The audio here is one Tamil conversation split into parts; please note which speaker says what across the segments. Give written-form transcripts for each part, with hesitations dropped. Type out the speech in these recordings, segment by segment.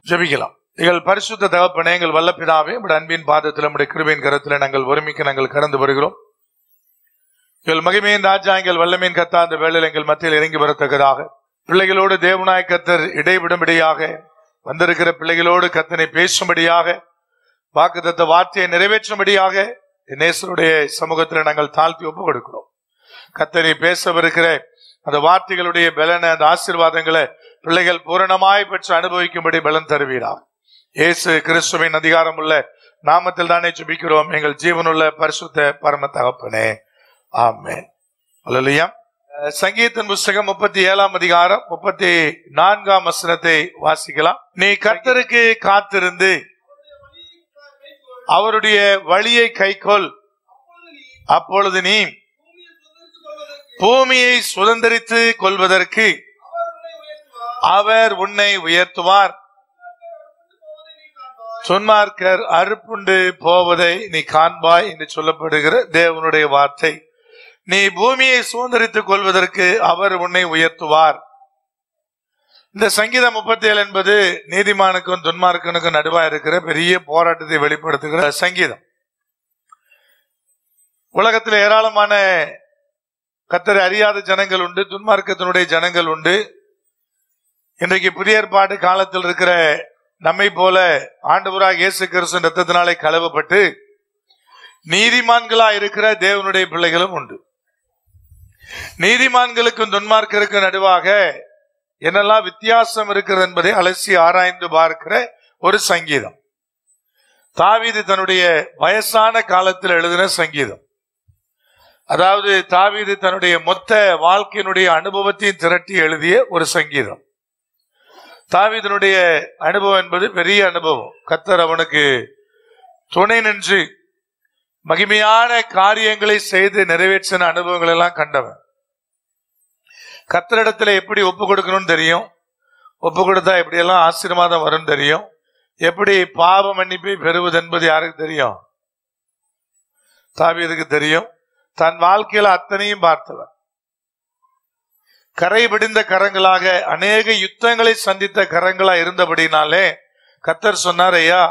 Speaker 1: ஜெபிக்கலாம். எங்கள் பரிசுத்த தகப்பனே, எங்கள் வல்ல பிதாவே, உம்முடைய அன்பின் பாதத்தில் உம்முடைய கிருபையின் கரத்தில் நாங்கள் ஒருமிக்க நாங்கள் கடந்து வருகிறோம். எங்கள் மகிமையின் ராஜா, எங்கள் வல்லமையின் கர்த்தா, அந்த வேளையில் எங்கள் மத்தியில் இறங்கி வரத்தக்கதாக பிள்ளைகளோடு தேவனாய கர்த்தர் இடைவிடும்படியாக வந்திருக்கிற பிள்ளைகளோடு கர்த்தனை பேசும்படியாக வாக்குத்தத்த வார்த்தையை நிறைவேற்றும்படியாக நேசருடைய சமூகத்தில் நாங்கள் தாழ்த்தி ஒப்புக் கொடுக்கிறோம். கர்த்தரை பேசவிருக்கிற அந்த வார்த்தைகளுடைய பலன, அந்த ஆசீர்வாதங்களை பிள்ளைகள் பூரணமாய் பெற்று அனுபவிக்கும்படி பலன் தருவீராக. இயேசு கிறிஸ்துவின் அதிகாரம் உள்ள நாமத்தில் தானே ஜெபிக்கிறோம் எங்கள் ஜீவனுள்ள பரிசுத்த பரம தகப்பனே, ஆமென். அல்லேலூயா. சங்கீதத்தின் புஸ்தகம் 37ஆம் அதிகாரம் 34ஆம் வசனத்தை வாசிக்கலாம். நீ கர்த்தருக்கு காத்திருந்து அவருடைய வழியை கைக்கொள், அப்பொழுது நீ பூமியை சுதந்தரித்து கொள்வதற்கு அவர் உன்னை உயர்த்துவார். துன்மார்க்கர் அறுப்புண்டு போவதை நீ காண்பாய் என்று சொல்லப்படுகிற தேவனுடைய வார்த்தை. நீ பூமியை சுதந்தரித்துக் கொள்வதற்கு அவர் உன்னை உயர்த்துவார். இந்த சங்கீதம் 37 என்பது நீதிமானுக்கும் துன்மார்க்கனுக்கும் நடுவா இருக்கிற பெரிய போராட்டத்தை வெளிப்படுத்துகிற சங்கீதம். உலகத்தில் ஏராளமான கர்த்தரை அறியாத ஜனங்கள் உண்டு, துன்மார்க்கத்தினுடைய ஜனங்கள் உண்டு. இன்றைக்கு புதிய ஏற்பாடு காலத்தில் இருக்கிற நம்மை போல ஆண்டவராகிய இயேசு கிறிஸ்து ரத்தத்தினாலே கழுவப்பட்டு நீதிமான்களா இருக்கிற தேவனுடைய பிள்ளைகளும் உண்டு. நீதிமான்களுக்கும் துன்மார்க்கருக்கும் நடுவாக என்னெல்லாம் வித்தியாசம் இருக்கிறது என்பதை அலசி ஆராய்ந்து பார்க்கிற ஒரு சங்கீதம். தாவீது தன்னுடைய வயசான காலத்தில் எழுதின சங்கீதம். அதாவது தாவீது தன்னுடைய மொத்த வாழ்க்கையினுடைய அனுபவத்தையும் திரட்டி எழுதிய ஒரு சங்கீதம். தாவீதினுடைய அனுபவம் என்பது பெரிய அனுபவம். கர்த்தர் அவனுக்கு துணை நின்று மகிமையான காரியங்களை செய்து நிறைவேற்றின அனுபவங்கள் எல்லாம் கண்டவன். கர்த்தரிடத்துல எப்படி ஒப்பு கொடுக்கணும்னு தெரியும், ஒப்பு கொடுத்தா எப்படி எல்லாம் ஆசீர்வாதம் வரும் தெரியும், எப்படி பாவ மன்னிப்பை பெறுவது என்பது யாருக்கு தெரியும்? தாவீதுக்கு தெரியும். தன் வாழ்க்கையில அத்தனையும் பார்த்தவன். கரை பிடிந்த கரங்களாக அநேக யுத்தங்களை சந்தித்த கரங்களா இருந்தபடினாலே கர்த்தர் சொன்னார், ஐயா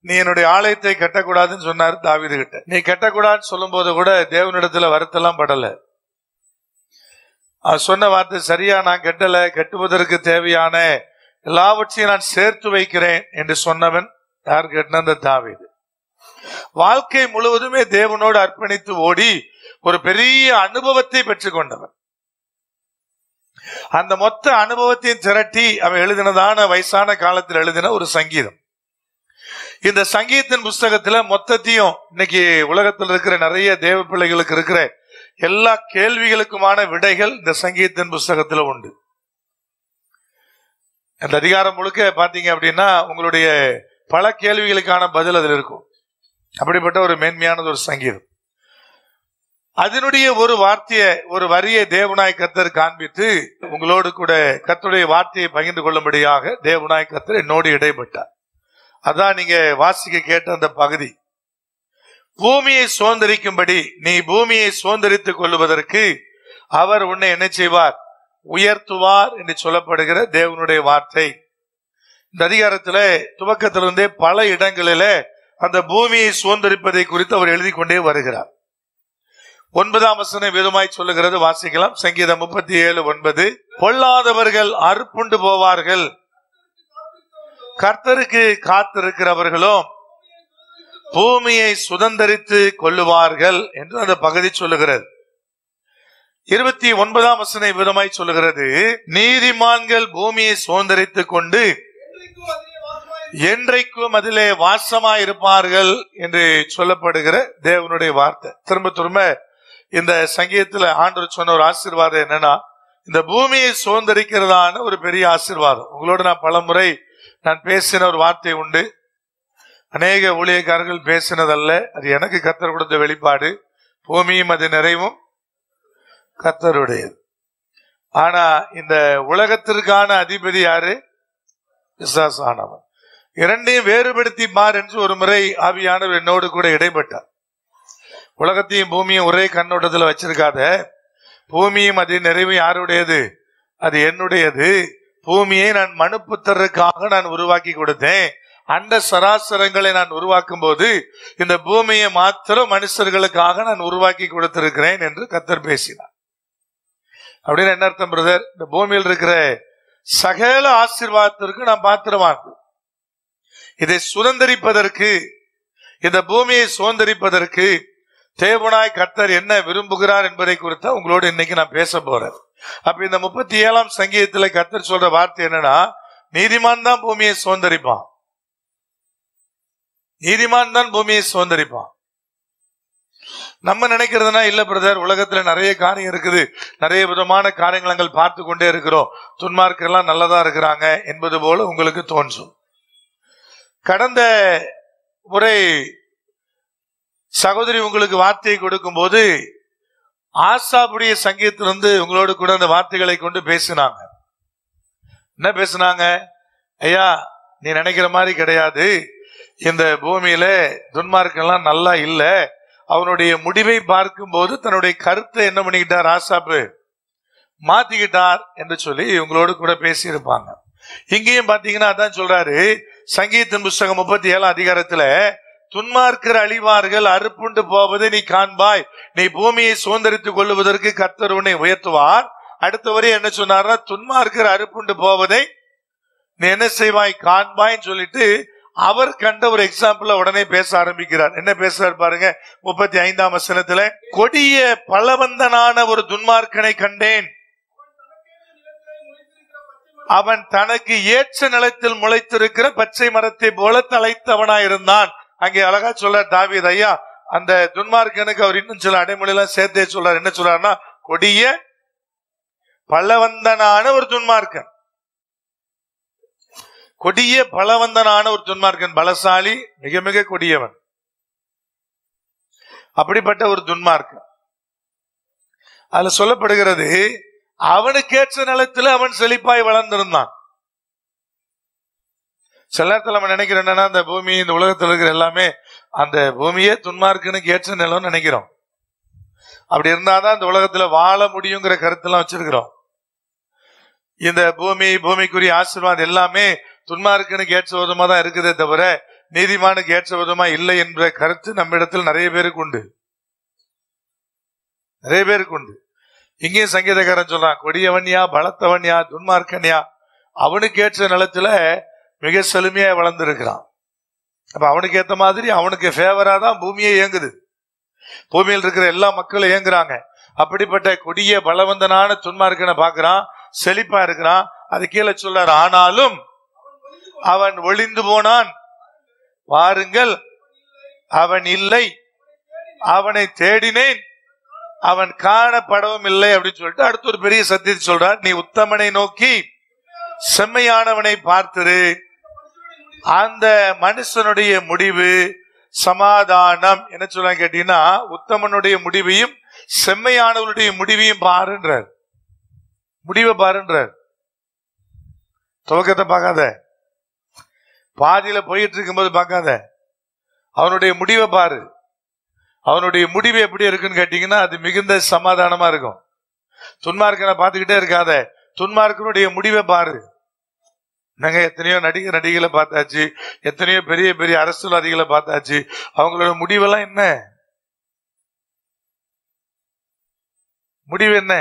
Speaker 1: நீ என்னுடைய ஆலயத்தை கட்டக்கூடாதுன்னு சொன்னார் தாவீது கிட்ட. நீ கட்டக்கூடாதுன்னு சொல்லும் போது கூட தேவனிடத்துல வருத்தெல்லாம் படல. சொன்ன வார்த்தை சரியா, நான் கட்டல, கட்டுவதற்கு தேவையான எல்லாவற்றையும் நான் சேர்த்து வைக்கிறேன் என்று சொன்னவன் யார் கேட்ட? அந்த தாவீது. வாழ்க்கை முழுவதுமே தேவனோடு அர்ப்பணித்து ஓடி ஒரு பெரிய அனுபவத்தை பெற்றுக் கொண்டவன். அந்த மொத்த அனுபவத்தையும் திரட்டி அவன் எழுதினதான வயசான காலத்தில் எழுதின ஒரு சங்கீதம். இந்த சங்கீதத்தின் புஸ்தகத்துல மொத்தத்தையும் இன்னைக்கு உலகத்தில் இருக்கிற நிறைய தேவ பிள்ளைகளுக்கு இருக்கிற எல்லா கேள்விகளுக்குமான விடைகள் இந்த சங்கீதத்தின் புஸ்தகத்துல உண்டு. அந்த அதிகாரம் முழுக்க பாத்தீங்க அப்படின்னா உங்களுடைய பல கேள்விகளுக்கான பதில் அதில் இருக்கும். அப்படிப்பட்ட ஒரு மேன்மையானது ஒரு சங்கீதம். அதனுடைய ஒரு வார்த்தையை, ஒரு வரியை தேவனாய் கர்த்தர் காண்பித்து உங்களோடு கூட கர்த்தருடைய வார்த்தையை பகிர்ந்து கொள்ளும்படியாக தேவனாய் கர்த்தர் என்னோடு இடைப்பட்டார். அதான் நீங்க வாசிக்க கேட்ட அந்த பகுதி. பூமியை சுதந்தரிக்கும்படி நீ பூமியை சுதந்தரித்துக் கொள்வதற்கு அவர் உன்னை என்ன செய்வார்? உயர்த்துவார் என்று சொல்லப்படுகிற தேவனுடைய வார்த்தை. இந்த அதிகாரத்துல துவக்கத்திலிருந்தே பல இடங்களில அந்த பூமியை சுதந்தரிப்பதை குறித்து அவர் எழுதி கொண்டே வருகிறார். 9ஆம் வசனம் விதமாய் சொல்லுகிறது, வாசிக்கலாம். சங்கீதம் 37:9. பொல்லாதவர்கள் அறுப்புண்டு போவார்கள், கர்த்தருக்கு காத்திருக்கிறவர்களும் பூமியை சுதந்தரித்து கொள்ளுவார்கள் என்று அந்த பகுதி சொல்லுகிறது. 29ஆம் வசனம் விதமாய் சொல்லுகிறது, நீதிமான்கள் பூமியை சுதந்தரித்துக் கொண்டு என்றைக்கும் அதிலே வாசமாயிருப்பார்கள் என்று சொல்லப்படுகிற தேவனுடைய வார்த்தை. திரும்ப திரும்ப இந்த சங்கீதத்துல ஆண்டவர் சொன்ன ஒரு ஆசீர்வாதம் என்னன்னா, இந்த பூமியை சுதந்தரிக்கிறதான ஒரு பெரிய ஆசீர்வாதம். உங்களோட நான் பலமுறை பேசின ஒரு வார்த்தை உண்டு. அநேக ஊழியக்காரர்கள் பேசினதல்ல, அது எனக்கு கர்த்தர் கொடுத்த வெளிப்பாடு. பூமியும் அது நிறைவும் கர்த்தருடையது. ஆனா இந்த உலகத்திற்கான அதிபதி யாரு? பிசாசானவன். இரண்டையும் வேறுபடுத்தி பார் என்று ஒரு முறை ஆவியானவர் என்னோடு கூட இடைப்பட்டார். உலகத்தையும் பூமியும் ஒரே கண்ணோட்டத்தில் வச்சிருக்காத, பூமியும் அது நிறைவு யாருடையது? அது என்னுடையது. பூமியை நான் மனுப்புத்தருக்காக நான் உருவாக்கி கொடுத்தேன். அண்ட சராசரங்களை நான் உருவாக்கும் போது இந்த பூமியை மாத்திரம் மனுஷர்களுக்காக நான் உருவாக்கி கொடுத்திருக்கிறேன் என்று கர்த்தர் பேசினார். அப்படின்னு என்ன அர்த்தம் பிரதர்? இந்த பூமியில் இருக்கிற சகல ஆசீர்வாதத்திற்கு நாம் பாத்திரவான். இதை சுதந்திரிப்பதற்கு, இந்த பூமியை சுதந்திரிப்பதற்கு தேவனாய் கர்த்தர் என்ன விரும்புகிறார் என்பதை குறித்து உங்களோடு இன்னைக்கு நான் பேச போறேன். அப்ப இந்த 37ஆம் சங்கீதத்துல கர்த்தர் சொல்ற வார்த்தை என்னன்னா, நீதிமான் தான் பூமியை சுதந்திரிப்பான். நீதிமான் தான் பூமியை சுதந்திரிப்பான். நம்ம நினைக்கிறதுனா இல்ல பிரதர், உலகத்துல நிறைய காரியம் இருக்குது, நிறைய விதமான காரியங்கள் நாங்கள் பார்த்து கொண்டே இருக்கிறோம், துன்மார்க்கெல்லாம் நல்லதா இருக்கிறாங்க என்பது போல உங்களுக்கு தோன்றும். கடந்த முறை சகோதரி உங்களுக்கு வார்த்தையை கொடுக்கும் போது ஆசாபுடைய சங்கீதத்திலிருந்து உங்களோடு கூட அந்த வார்த்தைகளை கொண்டு பேசினாங்க. என்ன பேசினாங்க? ஐயா, நீ நினைக்கிற மாதிரி கிடையாது, இந்த பூமியில துன்மார்க்கெல்லாம் நல்லா இல்ல, அவனுடைய முடிவை பார்க்கும் போது தன்னுடைய கருத்தை என்ன பண்ணிக்கிட்டார், ஆசாப்பு மாத்திக்கிட்டார் என்று சொல்லி உங்களோடு கூட பேசி இருப்பாங்க. இங்கேயும் பாத்தீங்கன்னா அதான் சொல்றாரு, சங்கீதத்தின் புஸ்தகம் 37 அதிகாரத்துல, துன்மார்க்கர் அழிவார்கள், அறுப்புண்டு போவதை நீ காண்பாய், நீ பூமியை சுதந்திரித்துக் கொள்வதற்கு கர்த்தர் உன்னை உயர்த்துவார். அடுத்த வரை என்ன சொன்னார்னா, துன்மார்க்கர் அறுப்புண்டு போவதை நீ என்ன செய்வாய், காண்பாய்ன்னு சொல்லிட்டு அவர் கண்ட ஒரு எக்ஸாம்பிள் உடனே பேச ஆரம்பிக்கிறார். என்ன பேசுறாரு பாருங்க, 35ஆம் வசனத்துல, கொடிய பலவந்தனான ஒரு துன்மார்க்கனை கண்டேன், அவன் தனக்கு ஏற்ற நிலத்தில் முளைத்திருக்கிற பச்சை மரத்தை போல தலைத்தவனாயிருந்தான். அங்கே அழகா சொல்றார் தாவீது ஐயா, அந்த துன்மார்க்கனுக்கு அவர் இன்னும் சில அடைமொழி எல்லாம் சேர்த்தே சொல்றார். என்ன சொல்றாருன்னா, கொடிய பலவந்தனான ஒரு துன்மார்க்கன். கொடிய பலவந்தனான ஒரு துன்மார்க்கன், பலசாலி, மிக மிக கொடியவன், அப்படிப்பட்ட ஒரு துன்மார்க்கன். அதுல சொல்லப்படுகிறது, அவனுக்கேற்ற நிலத்துல அவன் செழிப்பாய் வளர்ந்திருந்தான். சில நேரத்தில் நம்ம நினைக்கிறோம் என்னன்னா, அந்த பூமி, இந்த உலகத்தில் இருக்கிற எல்லாமே அந்த பூமியே துன்மார்க்கனுக்கு ஏற்ற நிலம்னு நினைக்கிறோம். அப்படி இருந்தாதான் இந்த உலகத்துல வாழ முடியுங்கிற கருத்தெல்லாம் வச்சிருக்கிறோம். இந்த பூமிக்குரிய ஆசீர்வாதம் எல்லாமே துன்மார்க்கனுக்கு ஏற்ற விதமா தான் இருக்குதே தவிர நீதிமானுக்கு ஏற்ற விதமா இல்லை என்ற கருத்து நம்ம இடத்துல நிறைய பேருக்கு உண்டு, நிறைய பேருக்கு உண்டு. இங்கேயும் சங்கீதக்காரன் சொல்றான், கொடியவன்யா, பலத்தவன்யா, துன்மார்க்கன்யா, அவனுக்கு ஏற்ற நிலத்துல மிக செழுமையா வளர்ந்துருக்கிறான். அப்ப அவனுக்கு ஏத்த மாதிரி அவனுக்கு ஃபேவரா தான் பூமியே இயங்குது, பூமியில் இருக்கிற எல்லா மக்களும் இயங்குறாங்க. அப்படிப்பட்ட கொடிய பலவந்தனான துன்மார்க்கனை பாக்குறான், செழிப்பா இருக்கிறான். அது கீழே சொல்றாரு, ஆனாலும் அவன் ஒளிந்து போனான், வாருங்கள் அவன் இல்லை, அவனை தேடினேன், அவன் காணப்படவும் இல்லை அப்படின்னு சொல்லிட்டு அடுத்து ஒரு பெரிய சத்தியத்தை சொல்றார், நீ உத்தமனை நோக்கி செம்மையானவனை பார்த்திரு, அந்த மனுஷனுடைய முடிவு சமாதானம். என்ன சொல்ல கேட்டீங்கன்னா, உத்தமனுடைய முடிவையும் செம்மையானவனுடைய முடிவையும் பாருன்றார், முடிவை பாருன்றார். துவக்கத்தை பார்க்காத, பாதியில போயிட்டு இருக்கும்போது பார்க்காத, அவனுடைய முடிவை பாரு. அவனுடைய முடிவு எப்படி இருக்குன்னு கேட்டீங்கன்னா, அது மிகுந்த சமாதானமா இருக்கும். துன்மார்க்கனை பார்த்துக்கிட்டே இருக்காத, துன்மார்க்கனுடைய முடிவை பாரு. நாங்க எத்தனையோ நடிகளை பார்த்தாச்சு, எத்தனையோ பெரிய பெரிய அரசியல்வாதிகளை பார்த்தாச்சு, அவங்களோட முடிவெல்லாம் என்ன, முடிவு என்ன,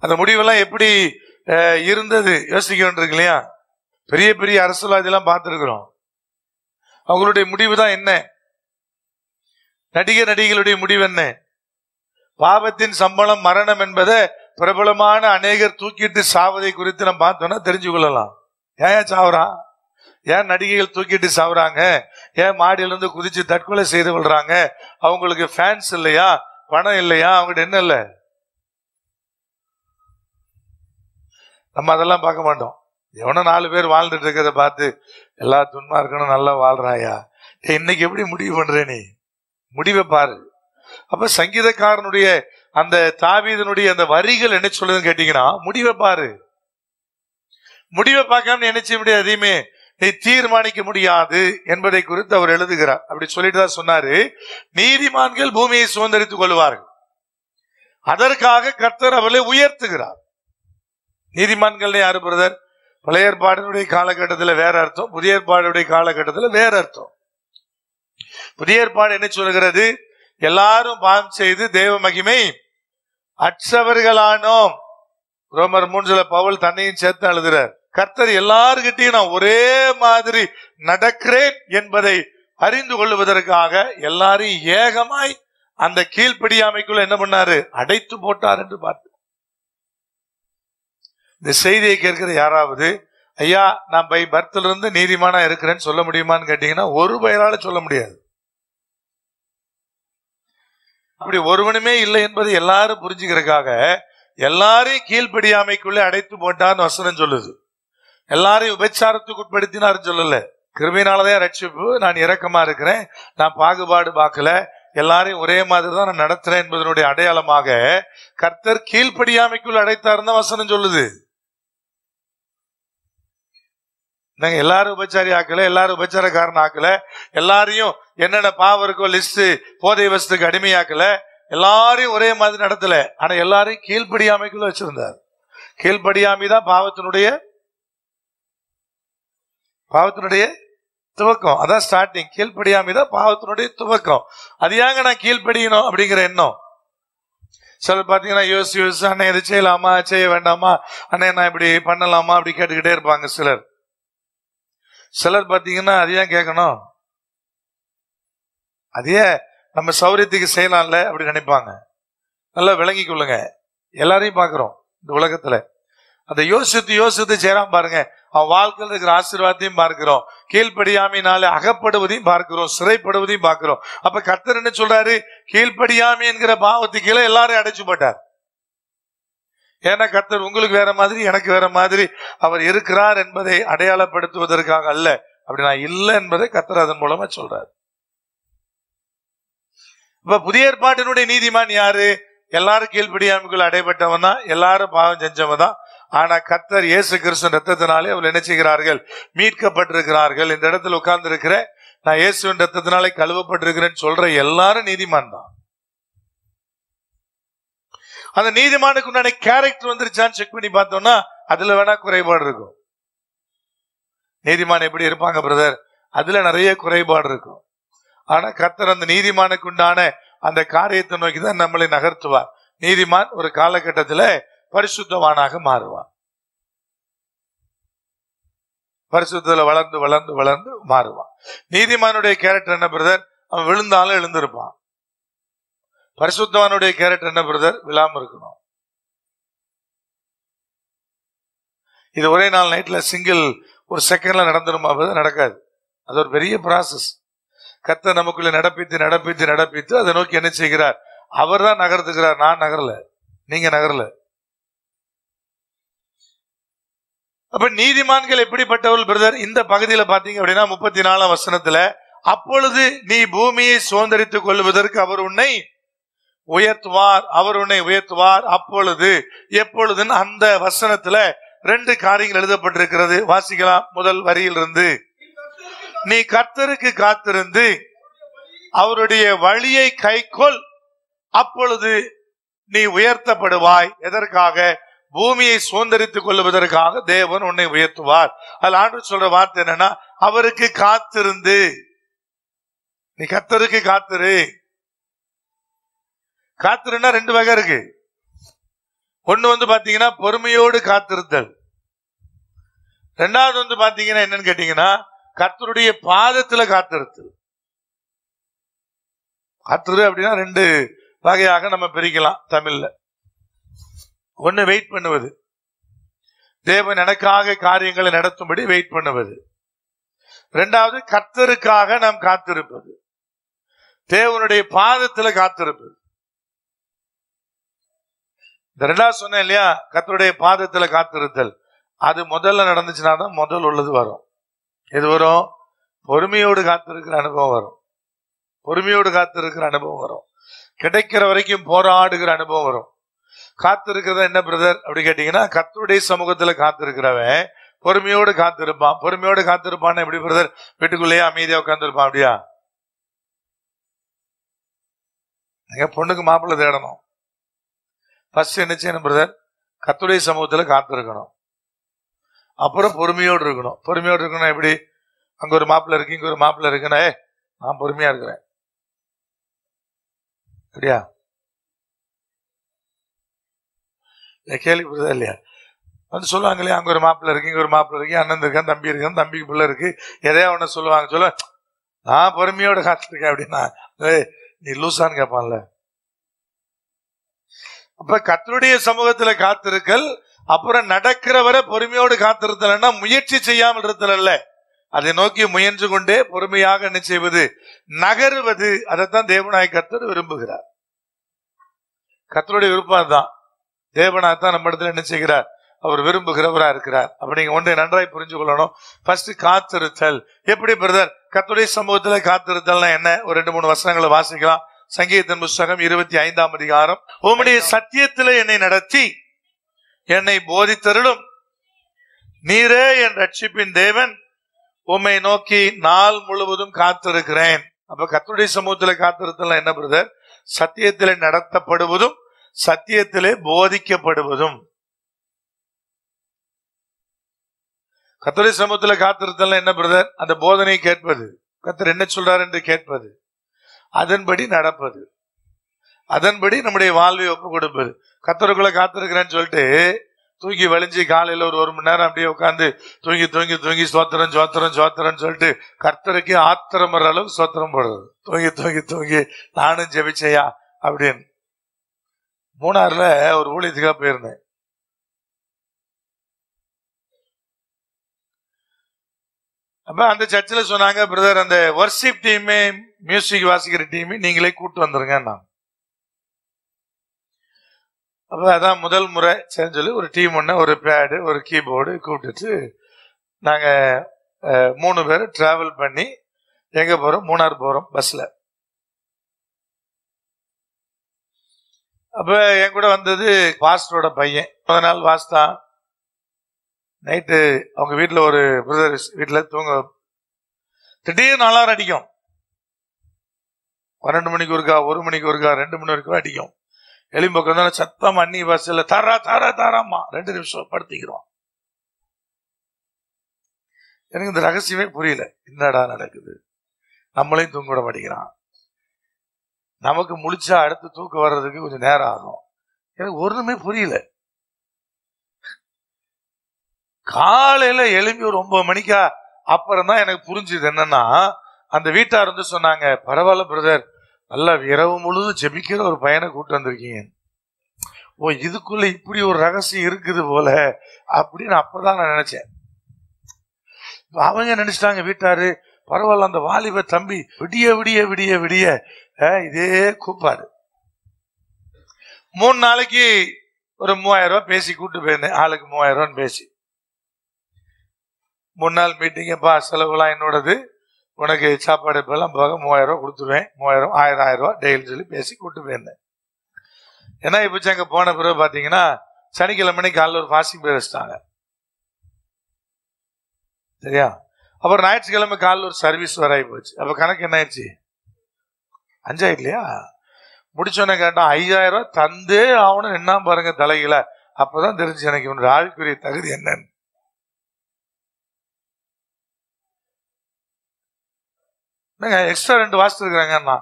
Speaker 1: அந்த முடிவெல்லாம் எப்படி இருந்தது யோசிக்க வேண்டியிருக்கு இல்லையா? பெரிய பெரிய அரசியல்வாதி எல்லாம் பார்த்திருக்கிறோம், அவங்களுடைய முடிவு தான் என்ன? நடிகளுடைய முடிவு என்ன? பாவத்தின் சம்பளம் மரணம் என்பதை பிரபலமான அநேகர் தூக்கிட்டு சாவதை குறித்து நம்ம பார்த்தோம்னா தெரிஞ்சு கொள்ளலாம். ஏன் சாவுறான், ஏன் நடிகைகள் தூக்கிட்டு சாவுறாங்க, ஏன் மாடியில இருந்து குதிச்சு தற்கொலை செய்து கொள்றாங்க? அவங்களுக்கு ஃபேன்ஸ் இல்லையா, பணம் இல்லையா, அவங்ககிட்ட என்ன இல்லை? நம்ம அதெல்லாம் பார்க்க மாட்டோம். எவனோ 4 பேர் வாழ்ந்துட்டு இருக்கிறத பார்த்து எல்லா துன்மார்க்கனும் நல்லா வாழ்றாயா, இன்னைக்கு எப்படி முடிவு பண்ற நீ? முடிவை பாரு. அப்ப சங்கீதக்காரனுடைய அந்த தாவீதனுடைய அந்த வரிகள் என்ன சொல்லுதுன்னு கேட்டீங்கன்னா, முடிவை பாரு. முடிவை பார்க்காம நினைச்ச முடியாது, எதையுமே நீ தீர்மானிக்க முடியாது என்பதை குறித்து அவர் எழுதுகிறார். அப்படி சொல்லிட்டு தான் சொன்னாரு, நீதிமான்கள் பூமியை சுதந்திரித்துக் கொள்வார்கள், அதற்காக கர்த்தர் அவர்களை உயர்த்துகிறார். நீதிமான்கள் யாரு பிரதர்? பழைய ஏற்பாடுடைய காலகட்டத்தில் வேற அர்த்தம், புதிய ஏற்பாடுடைய காலகட்டத்தில் வேற அர்த்தம். புதிய ஏற்பாடு என்ன சொல்கிறது? எல்லாரும் பாவம் செய்து தேவ மகிமை அற்றவர்களானோம். ரோமர் 3 பவுல் தன்னையும் சேர்த்து எழுதுறார். கர்த்தர் எல்லாருக்கிட்டையும் நான் ஒரே மாதிரி நடக்கிறேன் என்பதை அறிந்து கொள்வதற்காக எல்லாரையும் ஏகமாய் அந்த கீழ்ப்படியாமைக்குள்ள என்ன பண்ணாரு? அடைத்து போட்டார் என்று பார்த்து. இந்த செய்தியை கேட்கிற யாராவது, ஐயா நான் பை பர்த்ல இருந்து நீதிமானா இருக்கிறேன்னு சொல்ல முடியுமான்னு கேட்டீங்கன்னா ஒரு பெயரால சொல்ல முடியாது. அப்படி ஒருவனுமே இல்லை என்பதை எல்லாரும் புரிஞ்சுக்கிறதுக்காக எல்லாரையும் கீழ்ப்படியாமைக்குள்ளே அடைத்து போட்டான்னு வசனம் சொல்லுது. எல்லாரையும் உபச்சாரத்துக்கு உட்படுத்தினாரு சொல்லல. கிருபையினாலதான் ரட்சிப்பு, நான் இரக்கமா இருக்கிறேன், நான் பாகுபாடு பார்க்கல, எல்லாரையும் ஒரே மாதிரி தான் நான் நடத்துறேன் என்பதனுடைய அடையாளமாக கர்த்தர் கீழ்ப்படியாமைக்குள் அடைத்தாருன்னு வசனம் சொல்லுது. நாங்க எல்லாரும் உபச்சாரி ஆக்கல, எல்லாரும் உபச்சாரக்காரன் ஆக்கல, எல்லாரையும் என்னென்ன பாவம் இருக்கோ லிஸ்ட் போதை வசத்துக்கு அடிமையாக்கல, எல்லாரையும் ஒரே மாதிரி நடத்தல. ஆனா எல்லாரையும் கீழ்ப்படியாமைக்குள்ள வச்சிருந்தார். கீழ்ப்படியாமைதான் பாவத்தினுடைய துவக்கம். அதான் ஸ்டார்டிங். கீழ்ப்படியாமைதான் பாவத்தினுடைய துவக்கம். அது ஏங்க நான் கீழ்ப்படியணும் அப்படிங்கிற எண்ணம். சிலர் பாத்தீங்கன்னா யோசி அண்ணே இது செய்யலாமா செய்ய வேண்டாமா, அண்ணே நான் இப்படி பண்ணலாமா அப்படி கேட்டுக்கிட்டே இருப்பாங்க. சிலர் பாத்தீங்கன்னா அதையே கேட்கணும், அதையே நம்ம சௌரியத்துக்கு செய்யலாம்ல அப்படி நினைப்பாங்க. நல்லா விளங்கி கொள்ளுங்க. எல்லாரையும் பாக்குறோம் இந்த உலகத்துல. அதை யோசித்து செய்யறான் பாருங்க. அவன் வாழ்க்கையில் இருக்கிற ஆசீர்வாதத்தையும் பார்க்கிறோம், கீழ்ப்படியாமையினால அகப்படுவதையும் பார்க்கிறோம், சிறைப்படுவதையும் பார்க்கிறோம். அப்ப கர்த்தர் என்ன சொல்றாரு? கீழ்ப்படியாமை என்கிற பாவத்துக்கு கீழே எல்லாரையும் அடைச்சு போட்டார். ஏன்னா கர்த்தர் உங்களுக்கு வேற மாதிரி எனக்கு வேற மாதிரி அவர் இருக்கிறார் என்பதை அடையாளப்படுத்துவதற்காக அல்ல. அப்படி நான் இல்லை என்பதை கர்த்தர் அதன் மூலமா சொல்றாரு. இப்ப புதிய ஏற்பாட்டினுடைய நீதிமான் யாரு? எல்லாரும் கீழ்ப்படியாமைக்குள் அடைபட்டவன் தான், எல்லாரும் பாவம் செஞ்சவன் தான். ஆனா கர்த்தர் இயேசு கிறிஸ்து ரத்தத்தினாலே அவர் என்ன செய்கிறார்கள்? மீட்கப்பட்டிருக்கிறார்கள். இந்த இடத்துல உட்கார்ந்து இருக்கிற நான் இயேசுவின் ரத்தத்தினாலே கழுவப்பட்டிருக்கிறேன்னு சொல்ற எல்லாரும் நீதிமான் தான். அந்த நீதிமானுக்கு உண்டான கேரக்டர் வந்துருச்சான்னு செக் பண்ணி பார்த்தோம்னா அதுல வேணா குறைபாடு இருக்கும். நீதிமான் எப்படி இருப்பாங்க பிரதர்? அதுல நிறைய குறைபாடு இருக்கும். ஆனா கர்த்தர் அந்த நீதிமானுக்கு உண்டான அந்த காரியத்தை நோக்கி தான் நம்மளை நகர்த்துவார். நீதிமான் ஒரு காலகட்டத்துல பரிசுத்தவானாக மாறுவான். பரிசுத்தத்துல வளர்ந்து வளர்ந்து வளர்ந்து மாறுவான். நீதிமானுடைய கேரக்டர் என்ன பிரதர்? அவன் விழுந்தாலும் எழுந்திருப்பான். பரிசுத்தவானுடைய கேரக்டர் என்ன பிரதர்? விழாம இருக்கணும். இது ஒரே நாள் நைட்ல சிங்கிள் ஒரு செகண்ட்ல நடந்துருமா பிரதர்? நடக்காது. அது ஒரு பெரிய ப்ராசஸ். கர்த்தர் நமக்குள்ள நடப்பித்து அதை நோக்கி என்ன செய்கிறார்? அவர் தான் நகர்த்துக்கிறார். நான் நகரல, நீங்க நகரல. அப்ப நீதிமான்கள் எப்படிப்பட்டவர்கள் பிரதர்? இந்த பகுதியில பாத்தீங்க அப்படின்னா 34ஆம் வசனத்துல, அப்பொழுது நீ பூமியை சுதந்தரித்துக் கொள்வதற்கு அவர் உன்னை உயர்த்துவார். அப்பொழுது எப்பொழுதுன்னு அந்த வசனத்துல 2 காரியங்கள் எழுதப்பட்டிருக்கிறது. வாசிக்கலாம் முதல் வரியிலிருந்து. நீ கர்த்தருக்கு காத்திருந்து அவருடைய வழியை கைக்கொள், அப்பொழுது நீ உயர்த்தப்படுவாய். எதற்காக? பூமியை சுதந்தரித்துக் கொள்வதற்காக தேவன் உன்னை உயர்த்துவார். அதுல ஆண்டவர் சொல்ற வார்த்தை என்னன்னா, அவருக்கு காத்திருந்து. நீ கர்த்தருக்கு காத்திருன்னா 2 வகை இருக்கு. ஒண்ணு பாத்தீங்கன்னா பொறுமையோடு காத்திருத்தல். 2வது பாத்தீங்கன்னா என்னன்னு கேட்டீங்கன்னா கர்த்தருடைய பாதத்துல காத்திருத்தல். காத்திரு அப்படின்னா 2 வகையாக நம்ம பிரிக்கலாம் தமிழ்ல. ஒண்ணு வெயிட் பண்ணுவது, தேவன் எனக்காக காரியங்களை நடத்தும்படி வெயிட் பண்ணுவது. 2வது கர்த்தருக்காக நாம் காத்திருப்பது, தேவனுடைய பாதத்துல காத்திருப்பது. இந்த 2வது சொன்னேன் இல்லையா, கர்த்தருடைய பாதத்துல காத்திருத்தல். அது முதல்ல நடந்துச்சுன்னா தான் முதல் உள்ளது வரும். எது வரும்? பொறுமையோடு காத்திருக்கிற அனுபவம் வரும். கிடைக்கிற வரைக்கும் போராடுகிற அனுபவம் வரும். காத்திருக்கிறத என்ன பிரதர் அப்படி கேட்டீங்கன்னா, கர்த்தருடைய சமூகத்துல காத்திருக்கிறவன் பொறுமையோடு காத்திருப்பான். எப்படி பிரதர்? வீட்டுக்குள்ளேயே அமைதியா உட்கார்ந்துருப்பான். அப்படியா? பொண்ணுக்கு மாப்பிள்ளை தேடணும். ஃபர்ஸ்ட் என்ன செய்யணும் பிரதர்? கர்த்தருடைய சமூகத்துல காத்திருக்கணும். அப்புறம் பொறுமையோடு இருக்கணும். பொறுமையோடு இருக்கணும் எப்படி? அங்க ஒரு மாப்பிள்ள இருக்கு, இங்க ஒரு மாப்பிள்ள இருக்குன்னா நான் பொறுமையா இருக்கிறேன் சரியா? கேள்விப்படுதா இல்லையா? வந்து சொல்லுவாங்க இல்லையா, அங்க ஒரு மாப்பிள்ள இருக்கு, இங்க ஒரு மாப்பிள்ள இருக்கு, அண்ணன் இருக்கான், தம்பி இருக்கான், தம்பிக்கு பிள்ளை இருக்கு, எதையா ஒண்ணு சொல்லுவாங்க. சொல்ல நான் பொறுமையோட காத்திருக்கேன் அப்படின்னா நீ லூசான்னு கேட்பான்ல. அப்ப கர்த்தருடைய சமூகத்துல காத்திருக்கல், அப்புறம் நடக்கிறவரை பொறுமையோடு காத்திருத்தல்னா முயற்சி செய்யாமல் இருத்தல் அல்ல, அதை நோக்கி முயன்று கொண்டே பொறுமையாக என்ன செய்வது? நகருவது. அதைத்தான் தேவனாய் கர்த்தர் விரும்புகிறார். கர்த்தருடைய விருப்பம் தான். தேவனாய்த்தான் நம்ம இடத்துல என்ன செய்கிறார்? அவர் விரும்புகிறவரா இருக்கிறார். அப்ப நீங்க ஒன்றை நன்றாய் புரிஞ்சு கொள்ளணும். ஃபர்ஸ்ட் காத்திருத்தல். எப்படி பிரதர் கர்த்தருடைய சமூகத்துல காத்திருத்தல்னா என்ன? ஒரு 2-3 வசனங்களை வாசிக்கலாம். சங்கீதத்தின் புஸ்தகம் 25ஆம் அதிகாரம். உம்முடைய சத்தியத்திலே என்னை நடத்தி என்னை போதித்தருளும், நீரே என் ரட்சிப்பின் தேவன், உம்மை நோக்கி நாள் முழுவதும் காத்திருக்கிறேன். அப்ப கர்த்தருடைய சமூகத்திலே காத்திருத்தல் என்ன பிரதர்? சத்தியத்திலே நடத்தப்படுவதும் சத்தியத்திலே போதிக்கப்படுவதும். கர்த்தருடைய சமூகத்திலே காத்திருத்தல் என்ன பிரதர்? அந்த போதனை கேட்பது, கர்த்தர் என்ன சொல்றார் என்று கேட்பது, அதன்படி நடப்பது, அதன்படி நம்முடைய வாழ்வை ஒப்பு கொடுப்பது. கர்த்தருக்குள்ள காத்திருக்கிறேன்னு சொல்லிட்டு தூக்கி வலிஞ்சு காலையில ஒரு மணி நேரம் அப்படியே உட்காந்து தூங்கி தூங்கி தூங்கி சோத்திரம் சோத்திரம் சோத்திரம்னு சொல்லிட்டு கர்த்தருக்கு ஆத்திரம் வர்ற அளவு சோத்திரம் போடுறது. தூங்கி தூங்கி தூங்கி நானும் ஜெபிச்சையா அப்படின்னு. மூணாறுல ஒரு ஊழியத்துக்காக போயிருந்தேன். அப்ப அந்த சர்ச்சில் சொன்னாங்க, பிரதர் அந்த வர்ஷிப் டீமே மியூசிக் வாசிக்கிற டீமே நீங்களே கூட்டு வந்துருங்க. நான் அப்ப அதான் முதல் முறை சரி சொல்லி ஒரு டீம் ஒண்ணு, ஒரு பேடு, ஒரு கீபோர்டு கூப்பிட்டுட்டு நாங்க 3 பேர் டிராவல் பண்ணி எங்க போறோம்? மூணாறு போறோம் பஸ்ல. அப்ப என் கூட வந்தது பாஸ்டரோட பையன். 10 நாள் வாஸ்தான். நைட்டு அவங்க வீட்டுல ஒரு பிரதர் வீட்டுல தூங்க திடீர்னு அலாரம் அடிக்கும். 12 மணிக்கு ஒருக்கா, 1 மணிக்கு ஒருக்கா, 2 மணி வரைக்கும் அடிக்கும். எலிம்பக்கம் சத்தம் அன்னி வாசல்ல தாரா தாரா தாராமா 2 நிமிஷம் படுத்திக்கிறோம். எனக்கு இந்த ரகசியமே புரியல. என்னடா நடக்குது? நம்மளையும் தூங்க விட மாட்டேங்கிறான். நமக்கு முழிச்சா அடுத்து தூக்கம் வர்றதுக்கு கொஞ்சம் நேரம் ஆகும். எனக்கு ஒண்ணுமே புரியல. காலையில எழும்பி ஒரு 9 மணிக்கா அப்புறம் தான் எனக்கு புரிஞ்சுது என்னன்னா, அந்த வீட்டார் வந்து சொன்னாங்க, பரவாயில்ல பிரதர், நல்லா இரவு முழுதும் ஜெபிக்கிற ஒரு பையனை கூட்டு வந்திருக்கீங்க. ஓ, இதுக்குள்ள இப்படி ஒரு ரகசியம் இருக்குது போல அப்படின்னு அப்பதான் நான் நினைச்சேன். அவங்க நினைச்சிட்டாங்க வீட்டாரு, பரவாயில்ல அந்த வாலிப தம்பி விடிய விடிய விடிய விடிய இதே கூப்பாடு. 3 நாளைக்கு ஒரு 3000 ரூபாய் பேசி கூட்டு போயிருந்தேன். ஆளுக்கு 3000 ரூபான்னு பேசி 3 நாள் மீட்டிங். செலவுலாம் என்னோடது, உனக்கு சாப்பாடு இப்பெல்லாம் போக 3000 ரூபாய் கொடுத்துருவேன், 3000 1000 ரூபாய் டெய்லி சொல்லி பேசி கூட்டு போயிருந்தேன். ஏன்னா இப்ப அங்க போன பிறகு பாத்தீங்கன்னா சனிக்கிழமை காலையில் ஒரு ஃபாஸ்டிங் பேர் வச்சுட்டாங்க சரியா. அப்புறம் ஞாயிற்றுக்கிழமை காலையில் ஒரு சர்வீஸ் வர ஆகி போச்சு. அப்ப கணக்கு என்ன ஆயிடுச்சு? 5000 இல்லையா? முடிச்சோன்னே கேட்டான் 5000 ரூபாய் தந்தே ஆகணும் என்ன பாருங்க தலையில. அப்பதான் தெரிஞ்சு எனக்கு இவனோட ஆழ்குரிய தகுதி என்னன்னு. எக்ஸ்ட்ரா 2 வாசிட்டு இருக்கிறாங்கன்னா,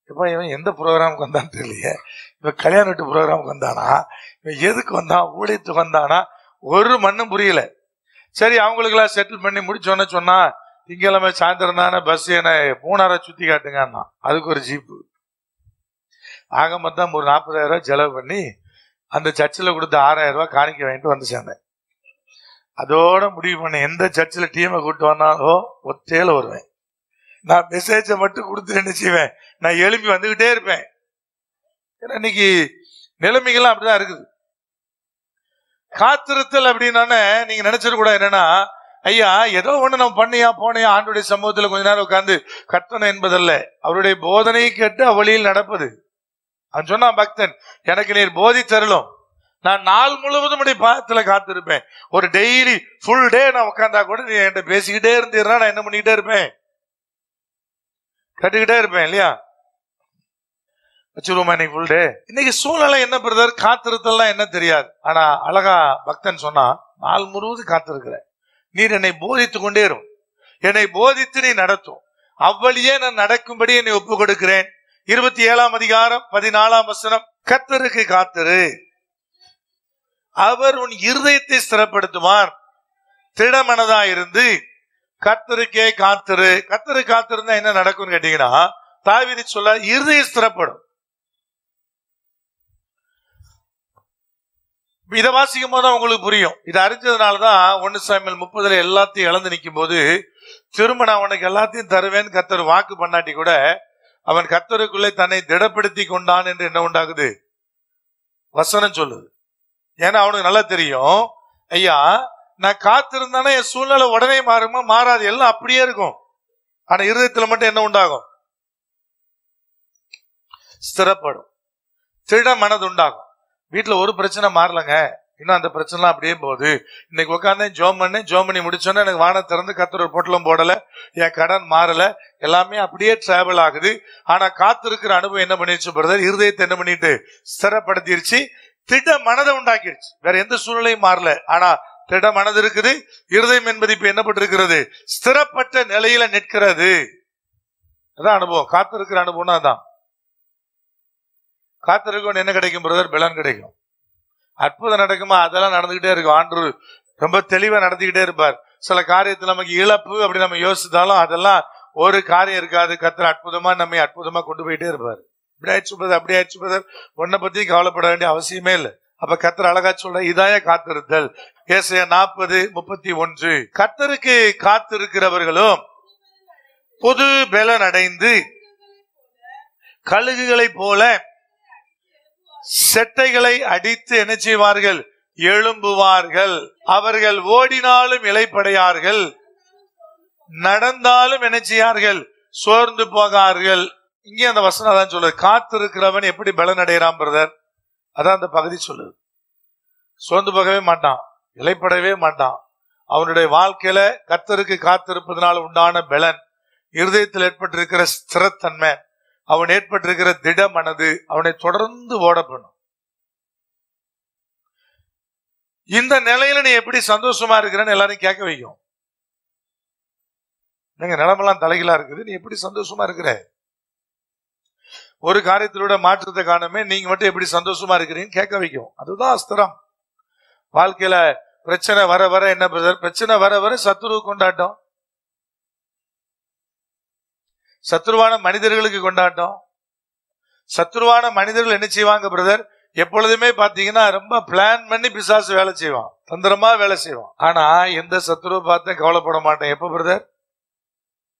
Speaker 1: இப்ப இவன் எந்த ப்ரோக்ராமுக்கு வந்தான்னு தெரியலையே. இவன் கல்யாண வீட்டு ப்ரோக்ராமுக்கு வந்தானா, இவன் எதுக்கு வந்தான், ஊழியத்துக்கு வந்தானா, ஒரு மண்ணும் புரியல. சரி அவங்களுக்கு எல்லாம் செட்டில் பண்ணி முடிச்சோன்னு சொன்னா, திங்கக்கிழமை சாயந்தரம் தானே பஸ் என்ன மூணாரை சுத்தி காட்டுங்கன்னா, அதுக்கு ஒரு ஜீப்பு. ஆக மொத்தம் ஒரு 40,000 ரூபாய் செலவு பண்ணி அந்த சர்ச்சில் கொடுத்த 6000 ரூபாய் காணிக்க வாங்கிட்டு வந்து சேர்ந்தேன். அதோட முடிவு பண்ண, எந்த சர்ச்சில் டீமை கூப்பிட்டு வந்தாலோ ஒத்தையில வருவேன். நான் மெசேஜ மட்டும் கொடுத்து என்ன செய்வேன், நான் எழுப்பி வந்துகிட்டே இருப்பேன். ஏன்னா இன்னைக்கு நிலைமைகள்லாம் அப்படிதான் இருக்குது. காத்திருத்தல் அப்படின்னானே நீங்க நினைச்சிட கூட என்னன்னா, ஐயா ஏதோ ஒண்ணு நம்ம பண்ணியா போனையா ஆண்டுடைய சமூகத்துல கொஞ்ச நேரம் உட்கார்ந்து கத்தனை என்பதல்ல, அவருடைய போதனையை கேட்டு அவளியில் நடப்பது. அவன் சொன்னான், பக்தன் எனக்கு நீர் போதி தரலும், நான் நாள் முழுவதும் உடைய பாதத்துல காத்திருப்பேன். ஒரு டெய்லி ஃபுல் டே நான் உட்கார்ந்தா கூட நீ என்கிட்ட பேசிக்கிட்டே இருந்தீர்னா நான் என்ன பண்ணிக்கிட்டே இருப்பேன், கட்டுக்கிட்டே இருப்பேன் இல்லையா. வச்சிருவோமா இன்னைக்கு ஃபுல் டே? இன்னைக்கு சூழ்நிலை என்ன பிரதர்? காத்திருத்தல்லாம் என்ன தெரியாது. ஆனா அழகா பக்தன் சொன்னா, நாள் முழுவதும் காத்திருக்கிற நீர் என்னை போதித்து கொண்டே இருக்கும், என்னை போதித்து நீ நடத்தும், அவ்வழியே நான் நடக்கும்படி என்னை ஒப்பு கொடுக்கிறேன். 27ஆம் அதிகாரம் 14ஆம் வசனம், கர்த்தருக்கு காத்திரு, அவர் உன் இருதயத்தை ஸ்திரப்படுத்துவார், திடமனதா இருந்து கர்த்தருக்கே காத்திரு. கர்த்தருக்கு காத்திருந்தா என்ன நடக்கும்னு கேட்டீங்கன்னா, தாவீது சொல்ல இருதயம் ஸ்திரப்படும். இதை வாசிக்கும் போது உங்களுக்கு புரியும். இதை அறிஞ்சதுனாலதான் 1 சாமுவேல் 30 எல்லாத்தையும் இழந்து நிற்கும் போது, திரும்ப நான் உனக்கு எல்லாத்தையும் தருவேன் கர்த்தர் வாக்கு பண்ணாட்டி கூட அவன் கர்த்தருக்குள்ளே தன்னை திடப்படுத்தி கொண்டான் என்று என்ன உண்டாகுது? வசனம் சொல்லுது. ஏன்னா அவனுக்கு நல்லா தெரியும், ஐயா நான் காத்திருந்தானே என் சூழ்நிலை உடனே மாறுமா? மாறாது, எல்லாம் அப்படியே இருக்கும். ஆனா இருதயத்துல மட்டும் என்ன உண்டாகும்? ஸ்திரப்படும், திட மனது உண்டாகும். வீட்டுல ஒரு பிரச்சனை மாறலங்க, இன்னும் அந்த பிரச்சனை அப்படியே போகுது. இன்னைக்கு உட்காந்து ஜோம் பண்ணி முடிச்சோன்னா எனக்கு வானம் திறந்து கர்த்தர் ஒரு பொட்டலம் போடல, என் கடன் மாறல, எல்லாமே அப்படியே டிராவல் ஆகுது. ஆனா காத்திருக்கிற அனுபவம் என்ன பண்ணிருச்சு பிரதர்? இருதயத்தை என்ன பண்ணிட்டு ஸ்திரப்படுத்திருச்சு, திட மனதை உண்டாக்கிடுச்சு. வேற எந்த சூழ்நிலையும் மாறல, ஆனா திட மனது இருக்குது. இருதயம் என்பது இப்ப என்ன பட்டிருக்கிறது? ஸ்திரப்பட்ட நிலையில நிற்கிறது. அதான் அனுபவம். காத்திருக்கிற அனுபவம்னா அதான். காத்திருக்க என்ன கிடைக்கும் பிரதர்? பலன் கிடைக்கும். அற்புதம் நடக்குமா? அதெல்லாம் நடந்துகிட்டே இருக்கும். ஆண்டவர் ரொம்ப தெளிவா நடத்திக்கிட்டே இருப்பார். சில காரியத்துல நமக்கு இழப்பு அப்படி நம்ம யோசித்தாலும் அதெல்லாம் ஒரு காரியம் இருக்காது. கர்த்தர் அற்புதமா நம்மை அற்புதமா கொண்டு போயிட்டே இருப்பார். இப்படி ஆயிடுச்சு பிரதர், அப்படி ஆயிடுச்சு பிரதர், ஒன்ன பத்தி கவலைப்பட வேண்டிய அவசியமே இல்லை. அப்ப கர்த்தர் அழகா சொல்ற இதாய காத்திருத்தல். ஏசாயா 40:31, கர்த்தருக்கு காத்திருக்கிறவர்களும் புது பலன் அடைந்து கழுகுகளை போல செட்டைகளை அடித்து என்ன செய்வார்கள்? எழும்புவார்கள். அவர்கள் ஓடினாலும் இளைப்படையார்கள், நடந்தாலும் என்ன செய்யார்கள்? சோர்ந்து போகார்கள். இங்கே அந்த வசனம் தான் சொல்லுது, காத்திருக்கிறவன் எப்படி பலன் அடைகிறான் பிரதர்? அதான் அந்த பகுதி சொல்லுது. சோர்ந்து போகவே மாட்டான், இளைப்படவே மாட்டான். அவனுடைய வாழ்க்கையில கர்த்தருக்கு காத்திருப்பதனால உண்டான பலன், இருதயத்தில் ஏற்பட்டிருக்கிற ஸ்திரத்தன்மை, அவன் ஏற்பட்டிருக்கிற திட மனது அவனை தொடர்ந்து ஓட பண்ணும். இந்த நிலையில நீ எப்படி சந்தோஷமா இருக்கிறன்னு எல்லாரும் கேட்க வைக்கும். நீங்க நிலமெல்லாம் தலைகீழா இருக்குது, நீ எப்படி சந்தோஷமா இருக்கிற? ஒரு காரியத்திலோட மாற்றத்தை காணுமே, நீங்க மட்டும் எப்படி சந்தோஷமா இருக்கிறீங்கன்னு கேட்க வைக்கும். அதுதான் அஸ்திரம். வாழ்க்கையில பிரச்சனை வர வர என்ன பிரதர்? பிரச்சனை வர வர சத்துருவு கொண்டாட்டம், சத்துருவான மனிதர்களுக்கு கொண்டாட்டம். சத்துருவான மனிதர்கள் என்ன செய்வாங்க பிரதர்? எப்பொழுதுமே பாத்தீங்கன்னா ரொம்ப பிளான் பண்ணி பிசாசு வேலை செய்வான், தந்திரமா வேலை செய்வான். ஆனா எந்த சத்துருவை பார்த்து கவலைப்பட மாட்டேன். எப்ப பிரதர்?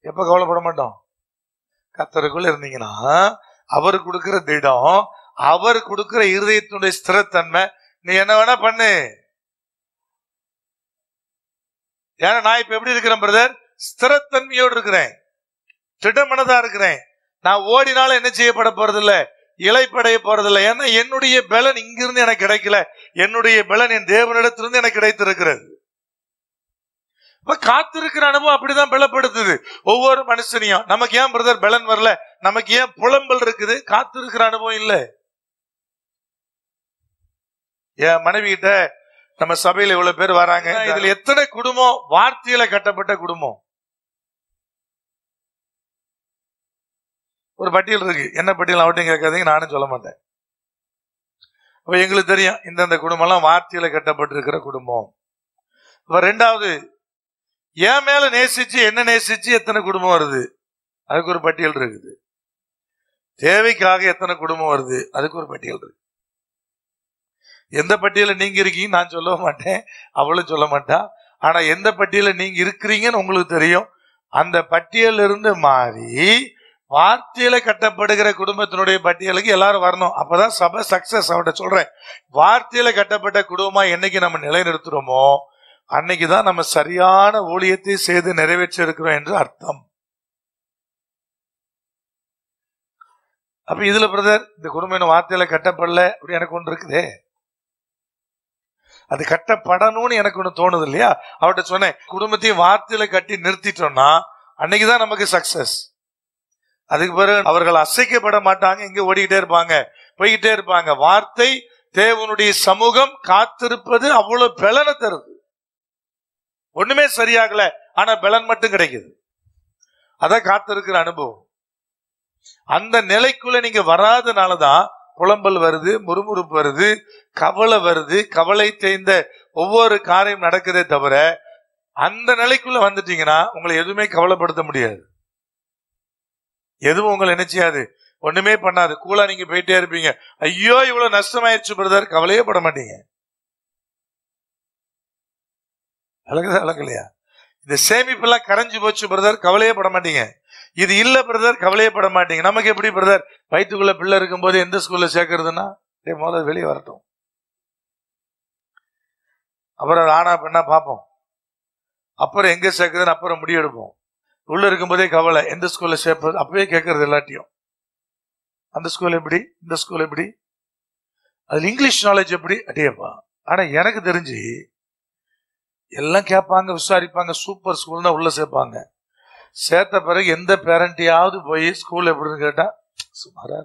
Speaker 1: எப்ப கவலைப்பட மாட்டோம்? கர்த்தருக்குள்ள இருந்தீங்கன்னா அவர் கொடுக்கிற திடம், அவர் கொடுக்கிற இருதயத்தினுடைய ஸ்திரத்தன்மை, நீ என்ன வேணா பண்ணு. ஏன்னா நான் இப்ப எப்படி இருக்கிறேன் பிரதர்? ஸ்திரத்தன்மையோடு இருக்கிறேன், திடமனதா இருக்கிறேன். நான் ஓடினாலும் என்ன செய்யப்பட போறதில்லை, இளைப்படைய போறதில்லை. ஏன்னா என்னுடைய பலன் இங்கிருந்து எனக்கு கிடைக்கல, என்னுடைய பலன் என் தேவனிடத்திலிருந்து எனக்கு கிடைத்திருக்கிறது. காத்திருக்கிற அனுபவம் அப்படிதான் பலப்படுத்துது ஒவ்வொரு மனுஷனையும். நமக்கு ஏன் பிரதர் பலன் வரல, நமக்கு ஏன் புலம்பல் இருக்குது? காத்திருக்கிற அனுபவம் இல்லை. என் மனைவி கிட்ட நம்ம சபையில இவ்வளவு பேர் வராங்க, இதுல எத்தனை குடும்பம் வார்த்தையில கட்டப்பட்ட குடும்பம்? ஒரு பட்டியல் இருக்கு. என்ன பட்டியல் அவட்டையும் கேட்காதீங்க, நானும் சொல்ல மாட்டேன். அப்ப எங்களுக்கு தெரியும் இந்தந்த குடும்பம் எல்லாம் வார்த்தையில கட்டப்பட்டிருக்கிற குடும்பம். இப்ப ரெண்டாவது, என் மேல நேசிச்சு என்ன நேசிச்சு எத்தனை குடும்பம் வருது, அதுக்கு ஒரு பட்டியல் இருக்குது. தேவைக்காக எத்தனை குடும்பம் வருது, அதுக்கு ஒரு பட்டியல் இருக்கு. எந்த பட்டியல நீங்க இருக்கீங்க நான் சொல்ல மாட்டேன், அவளும் சொல்ல மாட்டா. ஆனா எந்த பட்டியல நீங்க இருக்கிறீங்கன்னு உங்களுக்கு தெரியும். அந்த பட்டியல இருந்து மாறி வார்த்தையில கட்டப்படுகிற குடும்பத்தினுடைய பட்டியலுக்கு எல்லாரும் வரணும். அப்பதான் சபை சக்சஸ். அவட்ட சொல்றேன், வார்த்தையில கட்டப்பட்ட குடும்பமா என்னைக்கு நம்ம நிலைநிறுத்துறோமோ அன்னைக்குதான் நம்ம சரியான ஊழியத்தை செய்து நிறைவேற்றி இருக்கிறோம் என்று அர்த்தம். அப்ப இதுல பிரதர் இந்த குடும்பம் வார்த்தையில கட்டப்படல அப்படி எனக்கு ஒன்று இருக்குதே, அது கட்டப்படணும்னு எனக்கு ஒண்ணு தோணுது இல்லையா? அவர்கிட்ட சொன்னேன், குடும்பத்தையும் வார்த்தையில கட்டி நிறுத்திட்டோம்னா அன்னைக்குதான் நமக்கு சக்சஸ். அதுக்கு பிறகு அவர்கள் அசைக்கப்பட மாட்டாங்க, இங்க ஓடிக்கிட்டே இருப்பாங்க, போய்கிட்டே இருப்பாங்க. வார்த்தை தேவனுடைய சமூகம் காத்திருப்பது அவ்வளவு பலனை தருது. ஒண்ணுமே சரியாகல, ஆனா பலன் மட்டும் கிடைக்குது. அதான் காத்திருக்கிற அனுபவம். அந்த நிலைக்குள்ள நீங்க வராதனாலதான் புலம்பல் வருது, முறுமுறுப்பு வருது, கவலை வருது, கவலை தேய்ந்த ஒவ்வொரு காரியம் நடக்குதே தவிர, அந்த நிலைக்குள்ள வந்துட்டீங்கன்னா உங்களை எதுவுமே கவலைப்படுத்த முடியாது. எதுவும் உங்களை என்ன செய்யாது, ஒண்ணுமே பண்ணாது. கூலா நீங்க போயிட்டே இருப்பீங்க. ஐயோ இவ்வளவு நஷ்டமாயிருச்சு பிரதர், கவலையே பட மாட்டீங்க. அழகுலையா? இந்த சேமிப்பு எல்லாம் கரைஞ்சு போச்சு பிரதர், கவலையே பட மாட்டீங்க. இது இல்ல பிரதர், கவலையே பட மாட்டீங்க. நமக்கு எப்படி பிரதர், வயிற்றுக்குள்ள பிள்ளை இருக்கும் போது எந்த ஸ்கூல்ல சேர்க்கறதுன்னா முதல்ல வெளியே வரட்டும், அப்புறம் ஆனா பெண்ணா பார்ப்போம், அப்புறம் எங்க சேர்க்கறதுன்னு அப்புறம் முடிவெடுப்போம். உள்ள இருக்கும் போதே கவலை, எந்த ஸ்கூல்ல சேர்ப்பது, அப்பவே கேட்கறது எல்லாத்தையும். அந்த ஸ்கூல் எப்படி, இந்த ஸ்கூல் எப்படி, அதுல இங்கிலீஷ் நாலேஜ் எப்படி, அடேப்பா. ஆனா எனக்கு தெரிஞ்சு எல்லாம் கேட்பாங்க, விசாரிப்பாங்க. சூப்பர் ஸ்கூல் தான் உள்ள சேர்ப்பாங்க. சேர்த்த பிறகு எந்த பேரண்டையாவது போய் ஸ்கூல் எப்படின்னு கேட்டா சுமாரா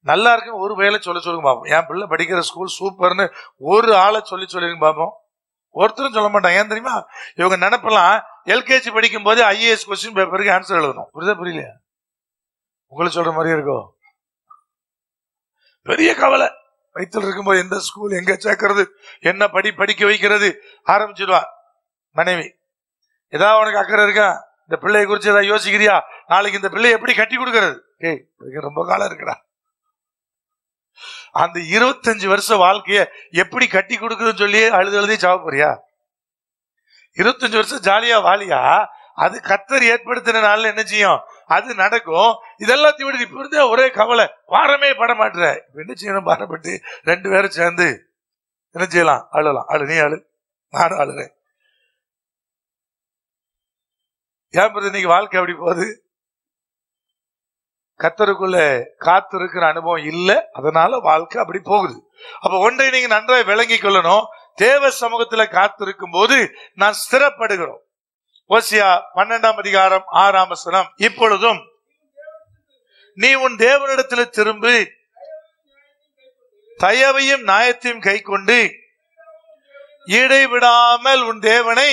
Speaker 1: நல்லா இருக்கு ஒரு வேலை சொல்லுங்க பாப்போம். என் பிள்ளை படிக்கிற ஸ்கூல் சூப்பர்னு ஒரு ஆளை சொல்லிருங்க பாப்போம். ஒருத்தரும் சொல்ல மாட்டாங்க. ஏன் தெரியுமா? இவங்க நினைப்பெல்லாம் எல்கேஜி படிக்கும் போது ஐஏஎஸ் கொஸ்டின் பேப்பருக்கு ஆன்சர் எழுதணும். புரியலையா? உங்களுக்கு சொல்ற மாதிரி இருக்கும். பெரிய கவலை. வயிற்றில் இருக்கும்போது எந்த ஸ்கூல், எங்க சேர்க்கறது, என்ன படிக்க வைக்கிறது ஆரம்பிச்சிடுவா மனைவி. ஏதாவது உனக்கு அக்கறை இருக்கா, இந்த பிள்ளைய குறிச்சு ஏதாவது யோசிக்கிறியா, நாளைக்கு இந்த பிள்ளைய எப்படி கட்டி கொடுக்கறது, ரொம்ப காலம் இருக்குடா. அந்த 25 வருஷ வாழ்க்கைய எப்படி கட்டி கொடுக்குறதுன்னு சொல்லி அழுதி சாவ போறியா? 25 வருஷம் ஜாலியா வாலியா? அது கர்த்தர் ஏற்படுத்தினால என்ன செய்யும், அது நடக்கும். இதெல்லாத்தையும் விட இப்ப இருந்தே ஒரே கவலை, பாரமே பட மாட்டுற. இப்ப என்ன செய்யணும், பாரப்பட்டு 2 பேரும் சேர்ந்து என்ன செய்யலாம், அழலாம். அழு, நீ அழு, நானும் அழுறேன். ஏன் இன்னைக்கு வாழ்க்கை அப்படி போகுது? கர்த்தருக்குள்ள காத்து இருக்கிற அனுபவம் இல்ல, அதனால வாழ்க்கை அப்படி போகுது. அப்ப ஒன்றை நீங்க நன்றாக விளங்கி கொள்ளணும். தேவ சமூகத்துல காத்திருக்கும் போது நான் ஸ்திரப்படுகிறோம். ஓசியா 12ஆம் அதிகாரம் 6ஆம் வசனம். இப்பொழுதும் நீ உன் தேவனிடத்தில் திரும்பி தயவையும் நியாயத்தையும் கை கொண்டு இடைவிடாமல் உன் தேவனை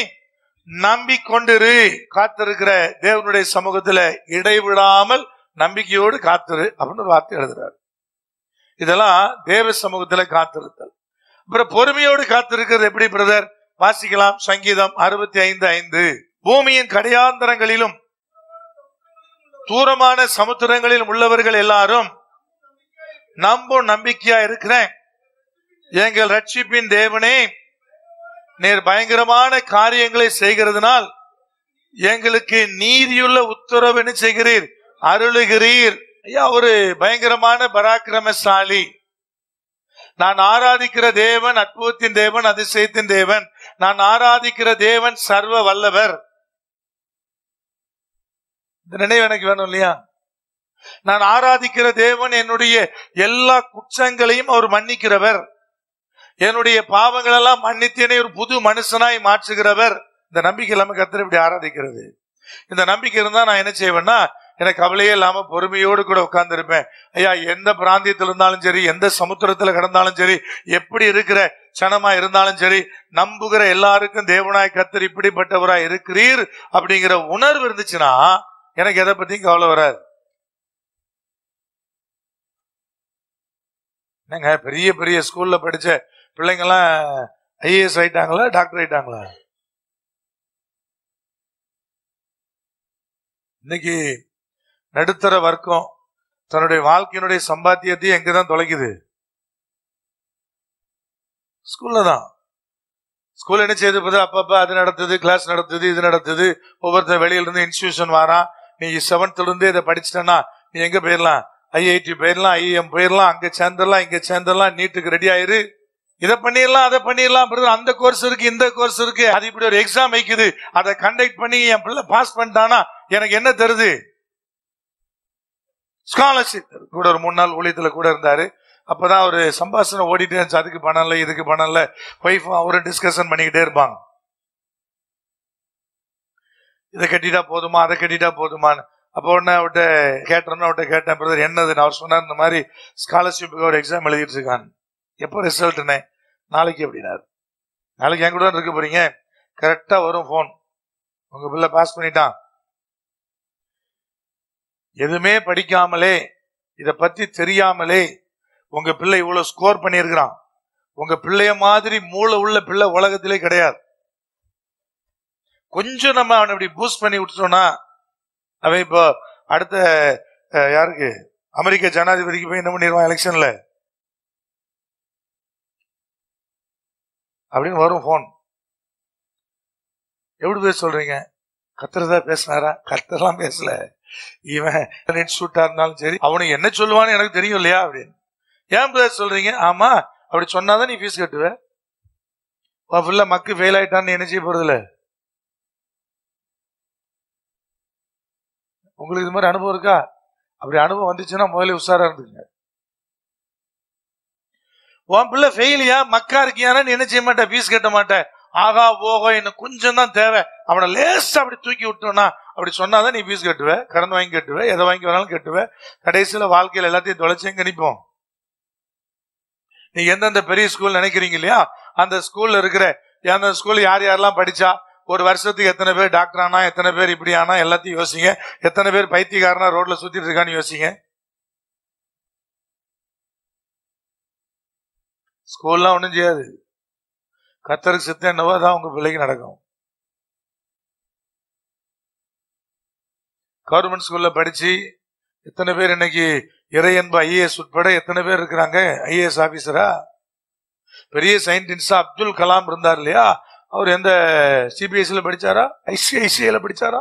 Speaker 1: நம்பிக்கொண்டிரு. காத்திருக்கிற தேவனுடைய சமூகத்துல இடைவிடாமல் நம்பிக்கையோடு காத்திரு அப்படின்னு ஒரு வார்த்தை எழுதுறாரு. இதெல்லாம் தேவ சமூகத்துல காத்திருத்தல். அப்புறம் பொறுமையோடு காத்திருக்கிறது எப்படி பிரதர்? வாசிக்கலாம். சங்கீதம் 65:5. பூமியின் கடையாந்தரங்களிலும் தூரமான சமுத்திரங்களிலும் உள்ளவர்கள் எல்லாரும் நம்பும் நம்பிக்கையா இருக்கிறேன். எங்கள் ரட்சிப்பின் தேவனே, நீர் பயங்கரமான காரியங்களை செய்கிறதுனால் எங்களுக்கு நீதியுள்ள உத்தரவு என்ன செய்கிறீர், அருளுகிறீர். ஐயா, ஒரு பயங்கரமான பராக்கிரமசாலி. நான் ஆராதிக்கிற தேவன் அற்புதத்தின் தேவன், அதிசயத்தின் தேவன். நான் ஆராதிக்கிற தேவன் சர்வ வல்லவர். இந்த நினைவு எனக்கு வேணும் இல்லையா? நான் ஆராதிக்கிற தேவன் என்னுடைய எல்லா குற்றங்களையும் அவர் மன்னிக்கிறவர். என்னுடைய பாவங்கள் எல்லாம் மன்னித்து என்னை ஒரு புது மனுஷனாய் மாற்றுகிறவர். இந்த நம்பிக்கை இல்லாம கர்த்தரை இப்படி ஆராதிக்கிறது. இந்த நம்பிக்கை இருந்தா நான் என்ன செய்வேன்னா, எனக்கு கவலையே இல்லாம பொறுமையோடு கூட உட்கார்ந்து இருப்பேன். ஐயா, எந்த பிராந்தியத்தில் இருந்தாலும் சரி, எந்த சமுத்திரத்துல கிடந்தாலும் சரி, எப்படி இருக்கிற சனமா இருந்தாலும் சரி, நம்புகிற எல்லாருக்கும் தேவனாய் கர்த்தர் இப்படிப்பட்டவராய் இருக்கிறீர் அப்படிங்கிற உணர்வு இருந்துச்சுன்னா எனக்கு எதை பத்தியும் கவலை வராது. என்னங்க, பெரிய பெரிய ஸ்கூல்ல படிச்ச பிள்ளைங்கெல்லாம் ஐஏஎஸ் ஆயிட்டாங்களா, டாக்டர் ஆயிட்டாங்களா? இன்னைக்கு நடுத்தர வர்க்கம் தன்னுடைய வாழ்க்கையினுடைய சம்பாத்தியத்தையும் எங்கதான் தொலைக்குது? ஸ்கூல்ல தான். ஸ்கூல் என்ன செய்யுது? அப்பப்ப அது நடத்துது, கிளாஸ் நடத்துது, இது நடத்துது. ஒவ்வொருத்தர் வெளியில இருந்து இன்ஸ்டிடியூஷன் வாரான். நீ 7th இருந்து இதை படிச்சுட்டனா நீ எங்க போயிடலாம், ஐஐடி போயிடலாம், ஐஎம் போயிடலாம், அங்க சேர்ந்துடலாம், இங்க சேர்ந்துடலாம், நீட்டுக்கு ரெடி ஆயிரு, இதை பண்ணிடலாம், அதை பண்ணிடலாம். அந்த கோர்ஸ் இருக்கு, இந்த கோர்ஸ் இருக்கு, அது இப்படி ஒரு எக்ஸாம் வைக்குது, அதை கண்டக்ட் பண்ணி என் பிள்ளை பாஸ் பண்ணிட்டானா எனக்கு என்ன தருது? ஸ்காலர்ஷிப். கூட ஒரு 3 நாள் ஊழியத்துல கூட இருந்தாரு. அப்பதான் ஒரு சம்பாஷணை ஓடிட்டே இருந்துச்சு. அதுக்கு பணம் இல்லை, இதுக்கு பணம் இல்லை. ஒய்ஃப் அவரும் டிஸ்கஷன் பண்ணிக்கிட்டே இருப்பாங்க. இதை கட்டிட்டா போதுமா, அதை கட்டிட்டா போதுமான்னு. அப்போ உடனே அவட்ட கேட்டேன், பிரதர் என்னதுன்னு. அவர் சொன்னார், இந்த மாதிரி ஸ்காலர்ஷிப்புக்கு ஒரு எக்ஸாம் எழுதிட்டு இருக்கான். எப்போ ரிசல்ட்னே? நாளைக்கு அப்படின்னாரு. நாளைக்கு என் கூட இருக்க போறீங்க, கரெக்டா வரும் போன், உங்க பிள்ளை பாஸ் பண்ணிட்டான். எதுவுமே படிக்காமலே, இத பத்தி தெரியாமலே உங்க பிள்ளை இவ்வளவு ஸ்கோர் பண்ணியிருக்கிறான். உங்க பிள்ளைய மாதிரி மூளை உள்ள பிள்ளை உலகத்திலே கிடையாது. கொஞ்சம் நம்ம அவனை இப்படி பூஸ்ட் பண்ணி விட்டுட்டோம்னா, அவன் இப்போ அடுத்த யாருக்கு அமெரிக்க ஜனாதிபதிக்கு போய் என்ன பண்ணிடுவான் எலெக்ஷன்ல அப்படின்னு வரும் போன். எப்படி பேச சொல்றீங்க? கர்த்தர் பேசினாரா? கர்த்தர்லாம் பேசல. இவன் இன்ஸ்டியூட்டா இருந்தாலும் சரி, அவனுக்கு என்ன சொல்லுவான்னு எனக்கு தெரியும் இல்லையா அப்படின்னு. ஏன் பேச சொல்றீங்க? ஆமா, அப்படி சொன்னாதான் நீ ஃபீஸ் கட்டுவ. ஃபுல்லா மக்கு ஃபெயில் ஆயிட்டான்னு என்ன செய்ய போறதில்ல. உங்களுக்கு இது மாதிரி அனுபவம் இருக்கா? அப்படி அனுபவம் வந்துச்சுன்னா முதல்ல உஷாரா இருந்துங்க. உன் பிள்ளை ஃபெயிலியா மக்கா இருக்கியானா நீ என்ன செய்ய மாட்டேன், ஃபீஸ் கட்ட மாட்டேன். ஆகா ஓகோ இன்னும் கொஞ்சம் தான் தேவை, அவனை லேசா அப்படி தூக்கி விட்டோம்னா, அப்படி சொன்னாதான் நீ ஃபீஸ் கட்டுவ, கடன் வாங்கி கட்டுவ, எதை வாங்கி வேணாலும் கட்டுவ. கடைசியில வாழ்க்கையில எல்லாத்தையும் தொலைச்சு எங்க நிப்போம்? நீங்க எந்தெந்த பெரிய ஸ்கூல் நினைக்கிறீங்க இல்லையா, அந்த ஸ்கூல்ல இருக்கிற அந்த ஸ்கூல்ல யார் யாரெல்லாம் படிச்சா, ஒரு வருஷத்துக்கு எத்தனை பேர் டாக்டர் ஆனா, எத்தனை பேர் இப்படி ஆனா, எல்லாத்தையும் யோசிங்க. எத்தனை பேர் பைத்தியக்காரனா ரோட்ல சுத்திட்டு இருக்கான்னு யோசிங்க. ஸ்கூல்லாம் ஒண்ணும் செய்யாது. கர்த்தருக்கு சித்தம் என்னவோ அதான் உங்க பிள்ளைக்கு நடக்கும். கவர்மெண்ட் ஸ்கூல்ல படிச்சு எத்தனை பேர் இன்னைக்கு இறையன்பு ஐஏஎஸ் உட்பட எத்தனை பேர் இருக்கிறாங்க ஐஏஎஸ் ஆபீசரா? பெரிய சயின்டிஸ்டா அப்துல் கலாம் இருந்தார் இல்லையா, அவர் எந்த சிபிஎஸ்சில படிச்சாரா, ஐசிஐசிஐல படிச்சாரா?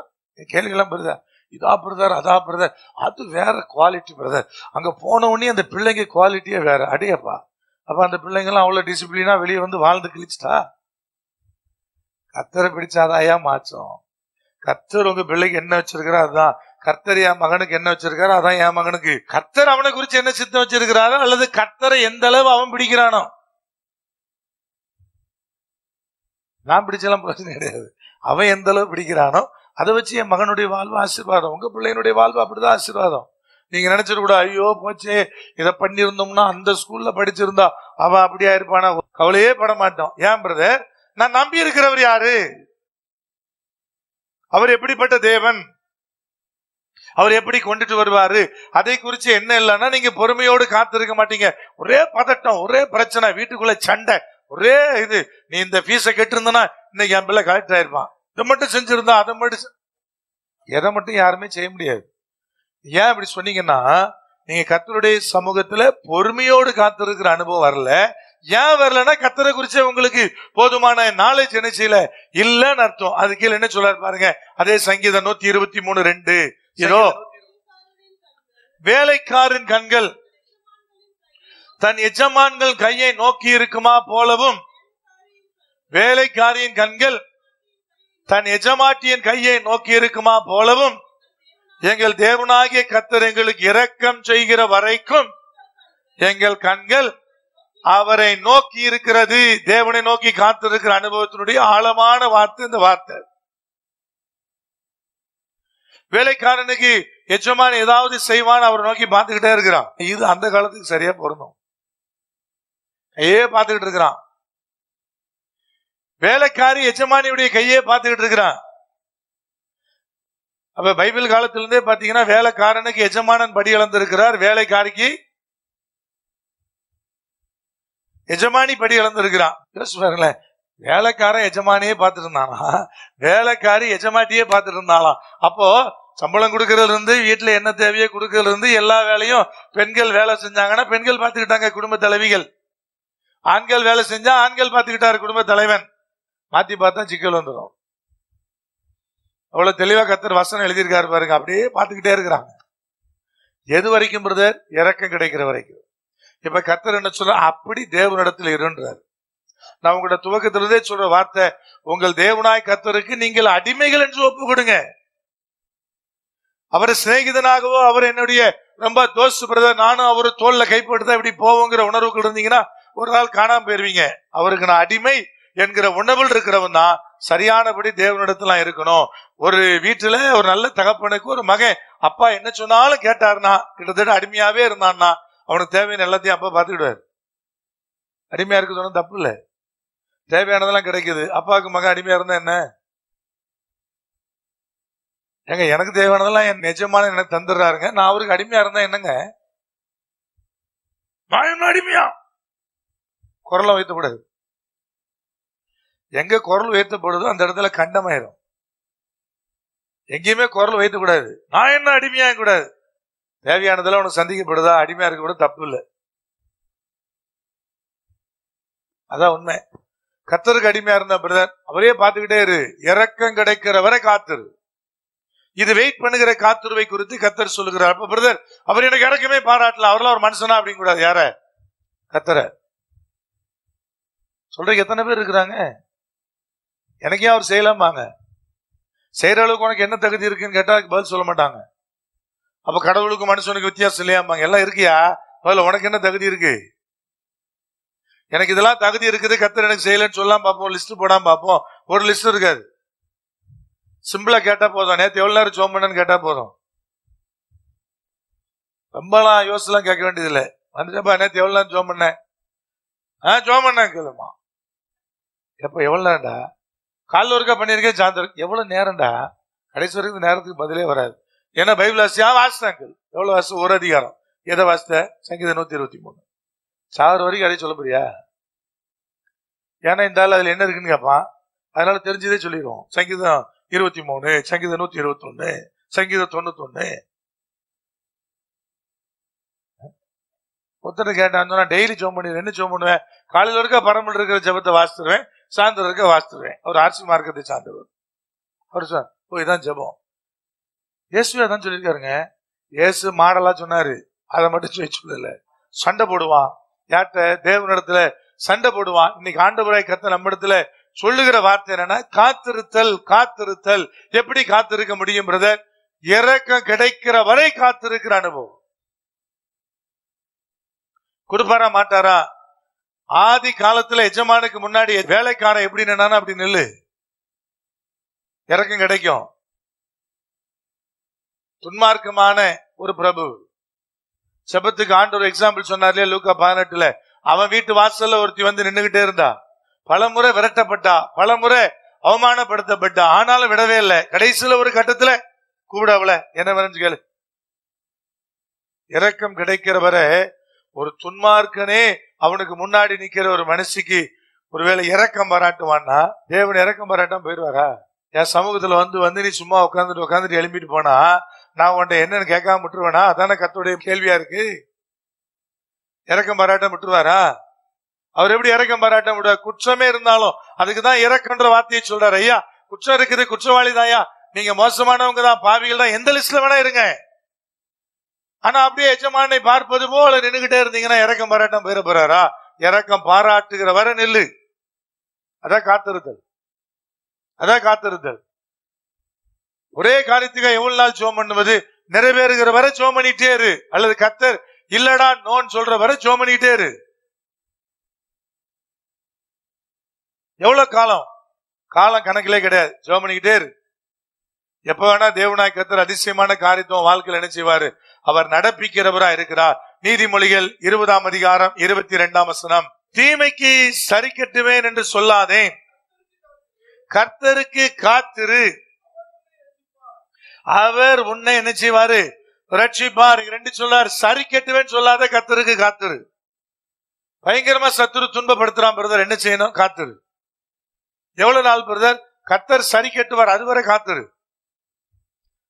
Speaker 1: கேள்விகள்லாம் பிரதர், இதா பிரதர் அதா பிரதர், அது வேற குவாலிட்டி பிரதர். அங்க போன உடனே அந்த பிள்ளைங்க குவாலிட்டியே வேற. அடையப்பா, அப்ப அந்த பிள்ளைங்கெல்லாம் அவ்வளவு டிசிப்ளினா வெளியே வந்து வாழ்ந்து கிழிச்சிட்டா? கர்த்தரை பிடிச்சாதாயா மாற்றம். கர்த்தர் உங்க பிள்ளைக்கு என்ன வச்சிருக்காரோ அதுதான். கர்த்தர் என் மகனுக்கு என்ன வச்சிருக்காரோ அதான் என் மகனுக்கு. கர்த்தர் அவனை குறிச்சு என்ன சித்தம் வச்சிருக்கிறாரோ, அல்லது கர்த்தரை எந்த அளவு அவன் பிடிக்கிறானோ. நான் பிடிச்செல்லாம் பிரச்சனை கிடையாது, அவன் எந்த அளவு பிடிக்கிறானோ அதை வச்சு என் மகனுடைய வாழ்வு ஆசீர்வாதம். உங்க பிள்ளையினுடைய வாழ்வு அப்படிதான் ஆசீர்வாதம். நீங்க நினைச்சிட கூட, ஐயோ போச்சே இதை பண்ணிருந்தோம்னா அந்த ஸ்கூல்ல படிச்சிருந்தா அவன் அப்படியா இருப்பானா, கவலையே பட மாட்டோம். ஏன் பிரதர்? நான் நம்பி இருக்கிறவர் யாரு? அவர் எப்படிப்பட்ட தேவன், அவர் எப்படி கொண்டுட்டு வருவாரு, அதை குறிச்சு என்ன இல்லைன்னா நீங்க பொறுமையோடு காத்திருக்க மாட்டீங்க. ஒரே பதட்டம், ஒரே பிரச்சனை, வீட்டுக்குள்ள சண்டை, ஒரே இது. நீ இந்த ஃபீஸை கெட்டிருந்தனா இன்னைக்கு என் பிள்ளை கலெக்டர் ஆயிருப்பான், இதை மட்டும் செஞ்சிருந்தா அதை மட்டும், எதை மட்டும் யாருமே செய்ய முடியாது. ஏன் இப்படி சொன்னீங்கன்னா, நீங்க கர்த்தருடைய சமூகத்துல பொறுமையோடு காத்திருக்கிற அனுபவம் வரல. ஏன் வரலன்னா, கர்த்தரை குறிச்ச உங்களுக்கு போதுமான நாலேஜ் என்ன செய்யல, இல்லன்னு அர்த்தம். அது கீழே என்ன சொல்றாரு பாருங்க, அதே சங்கீதம் 123:2. இதோ வேலைக்காரன் கண்கள் தன் எஜமான்கள் கையை நோக்கி இருக்குமா போலவும், வேலைக்காரியின் கண்கள் தன் எஜமாட்டியின் கையை நோக்கி இருக்குமா போலவும், எங்கள் தேவனாகிய கர்த்தர் எங்களுக்கு இரக்கம் செய்கிற வரைக்கும் எங்கள் கண்கள் அவரை நோக்கி இருக்கிறது. தேவனை நோக்கி காத்திருக்கிற அனுபவத்தினுடைய ஆழமான வார்த்தை இந்த வார்த்தை. வேலைக்காரனுக்கு எஜமான் ஏதாவது செய்வான், அவரை நோக்கி பார்த்துக்கிட்டே இருக்கிறான். இது அந்த காலத்துக்கு சரியா பொருந்தும். கையே பார்த்துக்கிட்டு இருக்கிறான். வேலைக்காரி எஜமானியுடைய கையே பார்த்துக்கிட்டு இருக்கிறான். அப்ப பைபிள் காலத்திலிருந்தே பாத்தீங்கன்னா, வேலைக்காரனுக்கு எஜமானன் படி இழந்திருக்கிறார், வேலைக்காரிக்கு எஜமானி படி இழந்திருக்கிறான். பாருங்களேன், வேலைக்காரன் எஜமானியே பார்த்துட்டு இருந்தானா, வேலைக்காரி எஜமாட்டியே பார்த்துட்டு இருந்தாலாம். அப்போ சம்பளம் கொடுக்கறதுல இருந்து, வீட்டுல என்ன தேவையோ கொடுக்கறதுல இருந்து, எல்லா வேலையும் பெண்கள் வேலை செஞ்சாங்கன்னா பெண்கள் பார்த்துக்கிட்டாங்க, குடும்ப தலைவிகள். ஆண்கள் வேலை செஞ்சா ஆண்கள் பார்த்துக்கிட்டாரு, குடும்ப தலைவன். மாத்தி பார்த்தா சிக்கல் வந்துடும். அவ்வளவு தெளிவா கர்த்தர் வசனம் எழுதியிருக்காரு பாருங்க. அப்படியே பார்த்துக்கிட்டே இருக்கிறாங்க. எது வரைக்கும் பிரதர்? இறக்கம் கிடைக்கிற வரைக்கும். இப்ப கர்த்தர் என்ன சொல்ற, அப்படி தேவனிடத்தில் இருன்றார். நான் உங்களோட துவக்கத்திலிருந்தே சொல்ற வார்த்தை, உங்கள் தேவனாய் கர்த்தருக்கு நீங்கள் அடிமைகள் என்று ஒப்பு கொடுங்க. அவரை சிநேகிதனாகவோ, அவர் என்னுடைய ரொம்ப தோஸ்து பிரதர், நானும் அவரு தோல்ல கைப்பட்டுதான் இப்படி போவோங்கிற உணர்வுகள் இருந்தீங்கன்னா ஒரு நாள் காணாம போயிருவீங்க. அவருக்கு நான் அடிமை என்கிற உணர்வில் இருக்கிறவன் தான் சரியானபடி தேவனிடத்துல இருக்கணும். ஒரு வீட்டுல ஒரு நல்ல தகப்பனுக்கு ஒரு மகன் அப்பா என்ன சொன்னாலும் கேட்டாருன்னா, கிட்டத்தட்ட அடிமையாவே இருந்தான்னா, அவனுக்கு தேவையான எல்லாத்தையும் அப்பா பாத்துக்கிடுவாரு. அடிமையா இருக்கு சொன்னா தப்பு இல்ல, தேவையானதெல்லாம் கிடைக்குது. அப்பாவுக்கு மகன் அடிமையா இருந்தா என்ன? ஏங்க, எனக்கு தேவையானதெல்லாம் என் நிஜமான எனக்கு தந்துடுறாருங்க, நான் அவருக்கு அடிமையா இருந்தா என்னங்க? நான் என்ன அடிமையா? குரலை வைத்தக்கூடாது. எங்க குரல் உயர்த்தப்படுதோ அந்த இடத்துல கண்டமாயிரும். எங்கேயுமே குரல் வைத்தக்கூடாது. நான் என்ன அடிமையா கூடாது. தேவையானதெல்லாம் உனக்கு சந்திக்கப்படுதா, அடிமையா இருக்க கூட தப்பு இல்லை. அதான் உண்மை. கர்த்தருக்கு அடிமையா இருந்தா பிரதர், அவரே பார்த்துக்கிட்டே இரு, இறக்கம் கிடைக்கிற வரை காத்துரு. இது வெயிட் பண்ணுகிற காத்துருவை குறித்து கர்த்தர் சொல்லுகிறார். அப்ப பிரதர், அவர் எனக்கு இறக்கமே பாராட்டல, அவரெல்லாம் ஒரு மனுஷனா அப்படின்னு கூடாது. யார? கர்த்தரை சொல்றதுக்கு எத்தனை பேர் இருக்கிறாங்க? எனக்கே அவர் செய்யலாமாங்க, செய்யற அளவுக்கு உனக்கு என்ன தகுதி இருக்குன்னு கேட்டா பதில் சொல்ல மாட்டாங்க. அப்ப கடவுளுக்கு மனுஷனுக்கு வித்தியாசம் இல்லையாமாங்க? எல்லாம் இருக்கியா, பதில் உனக்கு என்ன தகுதி இருக்கு? எனக்கு இதெல்லாம் தகுதி இருக்குது, கர்த்தர் எனக்கு செய்யலன்னு சொல்லலாம் பார்ப்போம், லிஸ்ட் போடாம பார்ப்போம். ஒரு லிஸ்ட் இருக்காது. சிம்பிளா கேட்டா போதும், நேத்து எவ்வளவு நேரம் ஜோம் பண்ணு கேட்டா போதும். ரொம்பலாம் யோசிச்சுலாம் கேட்க வேண்டியது இல்லை. வந்துட்டப்பா, நேத்து எவ்வளவு நேரம் ஜோம் பண்ண? ஜோம் பண்ண கேளுமா. எப்ப எவ்வளவு நேரம்டா? காலைல ஒருக்கா பண்ணிருக்கேன், சாயந்தரம். எவ்வளவு நேரம்டா? கடைசி வரைக்கும் நேரத்துக்கு பதிலே வராது. ஏன்னா பைபிள் வாசியா வாசித்தாங்க. எவ்வளவு வாசி? ஒரு அதிகாரம். எதை வாசித்த? சங்கீதம் 123. சாகர வரைக்கும் அடைய சொல்ல போறியா? ஏன்னா இந்த ஆள் அதுல என்ன இருக்குன்னு கேட்பான், அதனால தெரிஞ்சதே சொல்லிடுவோம். சங்கீதம் 23, சங்கீதம் 121, சங்கீதம் 91. ஒருத்தர் கேட்டான், டெய்லி ஜோம் பண்ணிடுவேன். என்ன ஜோம் பண்ணுவேன்? காலையில் இருக்க பரம்பல் இருக்கிற ஜபத்தை வாசித்துருவேன், சாயந்தரம் இருக்க வாசித்துருவேன். அவர் ஆர்சி மார்க்கத்தை சார்ந்தவர். அவர் சார் இதான் ஜபம். இயேசுவே அதான் சொல்லியிருக்காருங்க. இயேசு மாடலா சொன்னாரு, அதை மட்டும் சொல்லல. சண்டை போடுவான். யார்கிட்ட? தேவனிடத்துல சண்டை போடுவான். இன்னைக்கு ஆண்டவராய் கர்த்தர் நம்ம இடத்துல சொல்லுகிற வார்த்தை என்னன்னா, காத்திருத்தல். காத்திருத்தல். எப்படி காத்திருக்க முடியும் பிரதர்? இறக்கம் கிடைக்கிற வரை காத்திருக்கிற அனுபவம். கொடுப்பாரா மாட்டாரா? ஆதி காலத்துல எஜமானுக்கு முன்னாடி வேலைக்காரன் எப்படி நின்னானா அப்படி நில்லு, இறக்கம் கிடைக்கும். துன்மார்க்கமான ஒரு பிரபு செபத்துக்கு ஆண்டவர் எக்ஸாம்பிள் சொன்னார்ல லூக்கா 18. அவன் வீட்டு வாசல்ல ஒருத்தி வந்து நின்னுகிட்டே இருந்தா, பலமுறை விரட்டப்பட்டா, பலமுறை அவமானப்படுத்தப்பட்டா, ஆனாலும் விடவே இல்லை. கடைசியில ஒரு கட்டத்துல கூப்பிட அவள என்ன வரைஞ்சு கேளு. இரக்கம் கிடைக்கிற வரை ஒரு துன்மார்க்கனே அவனுக்கு முன்னாடி நிக்கிற ஒரு மனுஷிக்கு ஒருவேளை இரக்கம் பாராட்டுவான்னா, தேவன் இரக்கம் பாராட்டாம போயிடுவாரா? என் சமூகத்துல வந்து நீ சும்மா உட்காந்துட்டு எழுப்பிட்டு போனா நான் உன்ட்ட என்னன்னு கேட்காம விட்டுருவேனா? அதான கர்த்தருடைய கேள்வியா இருக்கு. இரக்கம் பாராட்டம் விட்டுருவாரா? அவர் எப்படி இரக்கம் பாராட்ட முடியாது? குற்றமே இருந்தாலும் அதுக்குதான் இரக்கம்ன்ற வார்த்தையை சொல்றாரு. ஐயா, குற்றம் இருக்குது, குற்றவாளி தாயா, நீங்க மோசமானவங்க தான், பாவிகள் தான், எந்த லிஸ்ட்ல வேணா இருங்க. ஆனா அப்படியே எஜமானை பார்ப்பது போல நின்னுகிட்டே இருந்தீங்கன்னா இரக்கம் பாராட்டம் போயிட போறாரா? இரக்கம் பாராட்டுகிற வரை நில்லு. அதான் காத்திருத்தல். அதான் காத்திருத்தல். ஒரே காரியத்துக்கு எவ்வளவு நாள் ஜோம் பண்ணுவது? நிறைவேறுகிற வரை ஜோம் பண்ணிட்டே இரு. அல்லது கர்த்தர் இல்லடா நோன்னு சொல்ற வரை ஜோம் பண்ணிட்டே இரு. எவ்வளவு காலம்? காலம் கணக்கிலே கிடையாது. ஜோம் பண்ணிக்கிட்டே இரு. எப்ப வேணா தேவனாய் கர்த்தர் அதிசயமான காரியத்துவம் வாழ்க்கையில் என்ன செய்வாரு? அவர் நடப்பிக்கிறவரா இருக்கிறார். நீதிமொழிகள் 20ஆம் அதிகாரம் 22ஆம் வசனம். தீமைக்கு சரி கட்டுவேன் என்று சொல்லாதேன், கர்த்தருக்கு காத்திரு, அவர் உன்னை என்ன செய்வாரு? ரட்சிப்பார். ரெண்டு சொல்லார். சரி கட்டுவேன் சொல்லாத, கர்த்தருக்கு காத்திரு. பயங்கரமா சத்துரு துன்பப்படுத்துறான் பிரதர், என்ன செய்யணும்? காத்திரு. எவ்வளவு நாள் பிரதர்? கர்த்தர் சரி கட்டுவார், அதுவரை காத்திரு.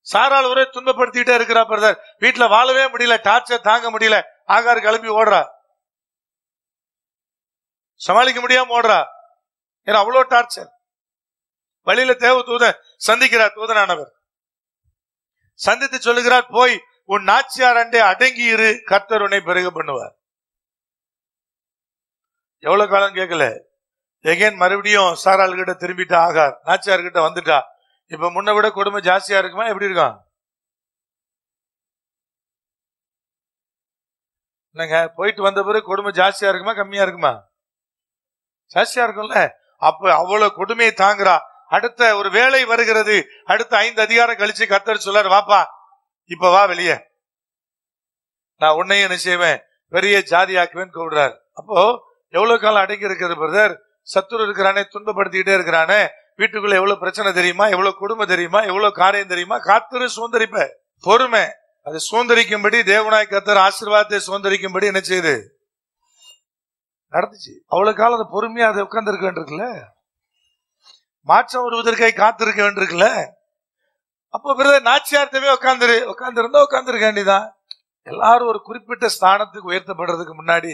Speaker 1: சாரால் ஒரே துன்பப்படுத்திட்டே இருக்கிறா பிரதர், வீட்டுல வாழவே முடியல, டார்ச்சர் தாங்க முடியல, ஆகார் கிளம்பி ஓடுறா, சமாளிக்க முடியாம ஓடுறா. ஏன்னா அவ்வளவு டார்ச்சர். வழியில தேவ தூதன் சந்திக்கிறார். தூதனானவர் சந்தித்து சொல்லுகிறார், போய் உன் நாச்சியார் அண்டே அடங்கி இரு, கர்த்தர் உன்னை பெருக பண்ணுவார். எவ்வளவு காலம் கேட்கல. எகேன் மறுபடியும் சாரால் கிட்ட திரும்பிட்டா, ஆகார் நாச்சியார் கிட்ட வந்துட்டா. இப்ப முன்ன விட கொடுமை ஜாஸ்தியா இருக்குமா? எப்படி இருக்கான்? என்னங்க, போயிட்டு வந்த பிறகு கொடுமை ஜாஸ்தியா இருக்குமா கம்மியா இருக்குமா? ஜாஸ்தியா இருக்கும்ல. அப்ப அவ்வளவு கொடுமையை தாங்குறா. அடுத்த ஒரு வேலை வருகிறது. அடுத்த 5 அதிகாரம் கழிச்சு கர்த்தர் சொல்றாரு, வாப்பா இப்ப வா வெளியே, நான் உன்னையும் என்ன செய்வேன், பெரிய ஜாதியாக்குவேன் கூடுறாரு. அப்போ எவ்வளவு காலம் அடங்கி இருக்கிறது பிரதர்? சத்துரு இருக்கிறானே, துன்பப்படுத்திக்கிட்டே இருக்கிறானே, வீட்டுக்குள்ள எவ்வளவு பிரச்சனை தெரியுமா, எவ்வளவு குடும்பம் தெரியுமா, எவ்வளவு காரியம் தெரியுமா? காத்திரு, சுதந்திரிப்ப. பொறுமை, அது சுதந்திரிக்கும்படி தேவனாய் கர்த்தர் ஆசீர்வாதத்தை சுதந்திரிக்கும்படி என்ன செய்யுது, நடந்துச்சு. அவ்வளவு காலம் அந்த பொறுமையா அதை உட்கார்ந்து இருக்க வேண்டியிருக்குல்ல, மாற்றம் வருவதற்காக காத்திருக்க வேண்டியிருக்குல்ல. அப்போ பிரதர் நாச்சியார்த்தவே உட்கார்ந்து இருந்தா உட்கார்ந்து இருக்க வேண்டியதான். எல்லாரும் ஒரு குறிப்பிட்ட ஸ்தானத்துக்கு உயர்த்தப்படுறதுக்கு முன்னாடி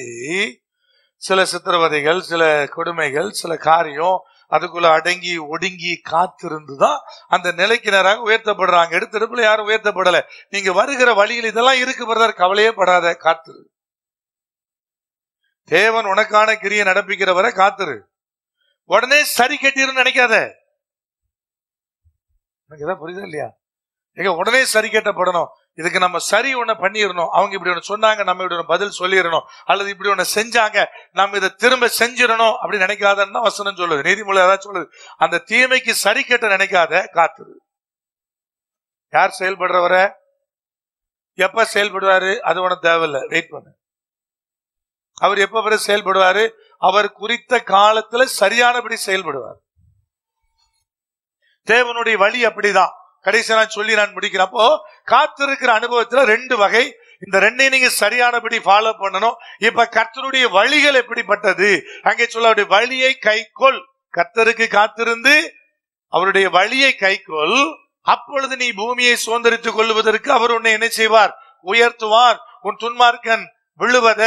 Speaker 1: சில சித்திரவதைகள், சில கொடுமைகள், சில காரியம் அதுக்குள்ள அடங்கி ஒடுங்கி காத்திருந்துதான் அந்த நிலைக்கு நேராக உயர்த்தப்படுறாங்க. எடுத்தெடுப்புல யாரும் உயர்த்தப்படல. நீங்க வருகிற வழியில் இதெல்லாம் இருக்கு பிரதர், கவலையே படாத, காத்திரு. தேவன் உனக்கான கிரியை நடப்பிக்கிற வரை காத்திரு. உடனே சரி கட்டிருன்னு நினைக்காத. எனக்கு ஏதாவது புரியுதா இல்லையா? எங்க உடனே சரி கட்டப்படணும், இதுக்கு நம்ம சரி ஒண்ணு பண்ணிடணும், அவங்க இப்படி ஒண்ணு சொன்னாங்க நம்ம இப்படி ஒண்ணு பதில் சொல்லிடணும், அல்லது இப்படி ஒண்ணு செஞ்சாங்க நம்ம இதை திரும்ப செஞ்சிடணும் அப்படி நினைக்காதன்னா வசனம் சொல்லுது, நீதிமொழி அதான் சொல்லுது. அந்த தீமைக்கு சரி கட்ட நினைக்காத, காத்துரு. யார் செயல்படுறவர எப்ப செயல்படுவாரு அது உனக்கு தேவையில்லை, வெயிட் பண்ணு. அவர் எப்ப பிறகு செயல்படுவாரு, அவர் குறித்த காலத்துல சரியானபடி செயல்படுவார். தேவனுடைய வழி அப்படிதான். கடைசி நான் சொல்லி நான் முடிக்கிறேன். அப்போ காத்திருக்கிற அனுபவத்துல 2 வகை. இந்த 2ஐயும் நீங்க சரியானபடி ஃபாலோ பண்ணணும். இப்ப கர்த்தருடைய வழிகள் எப்படிப்பட்டது? அங்கே சொல்ல, அவருடைய வழியை கைக்கொள். கர்த்தருக்கு காத்திருந்து அவருடைய வழியை கைக்கொள், அப்பொழுது நீ பூமியை சுதந்திரித்துக் கொள்வதற்கு அவர் உன்னை என்ன செய்வார், உயர்த்துவார். உன் துன்மார்க்கன் விழுவத,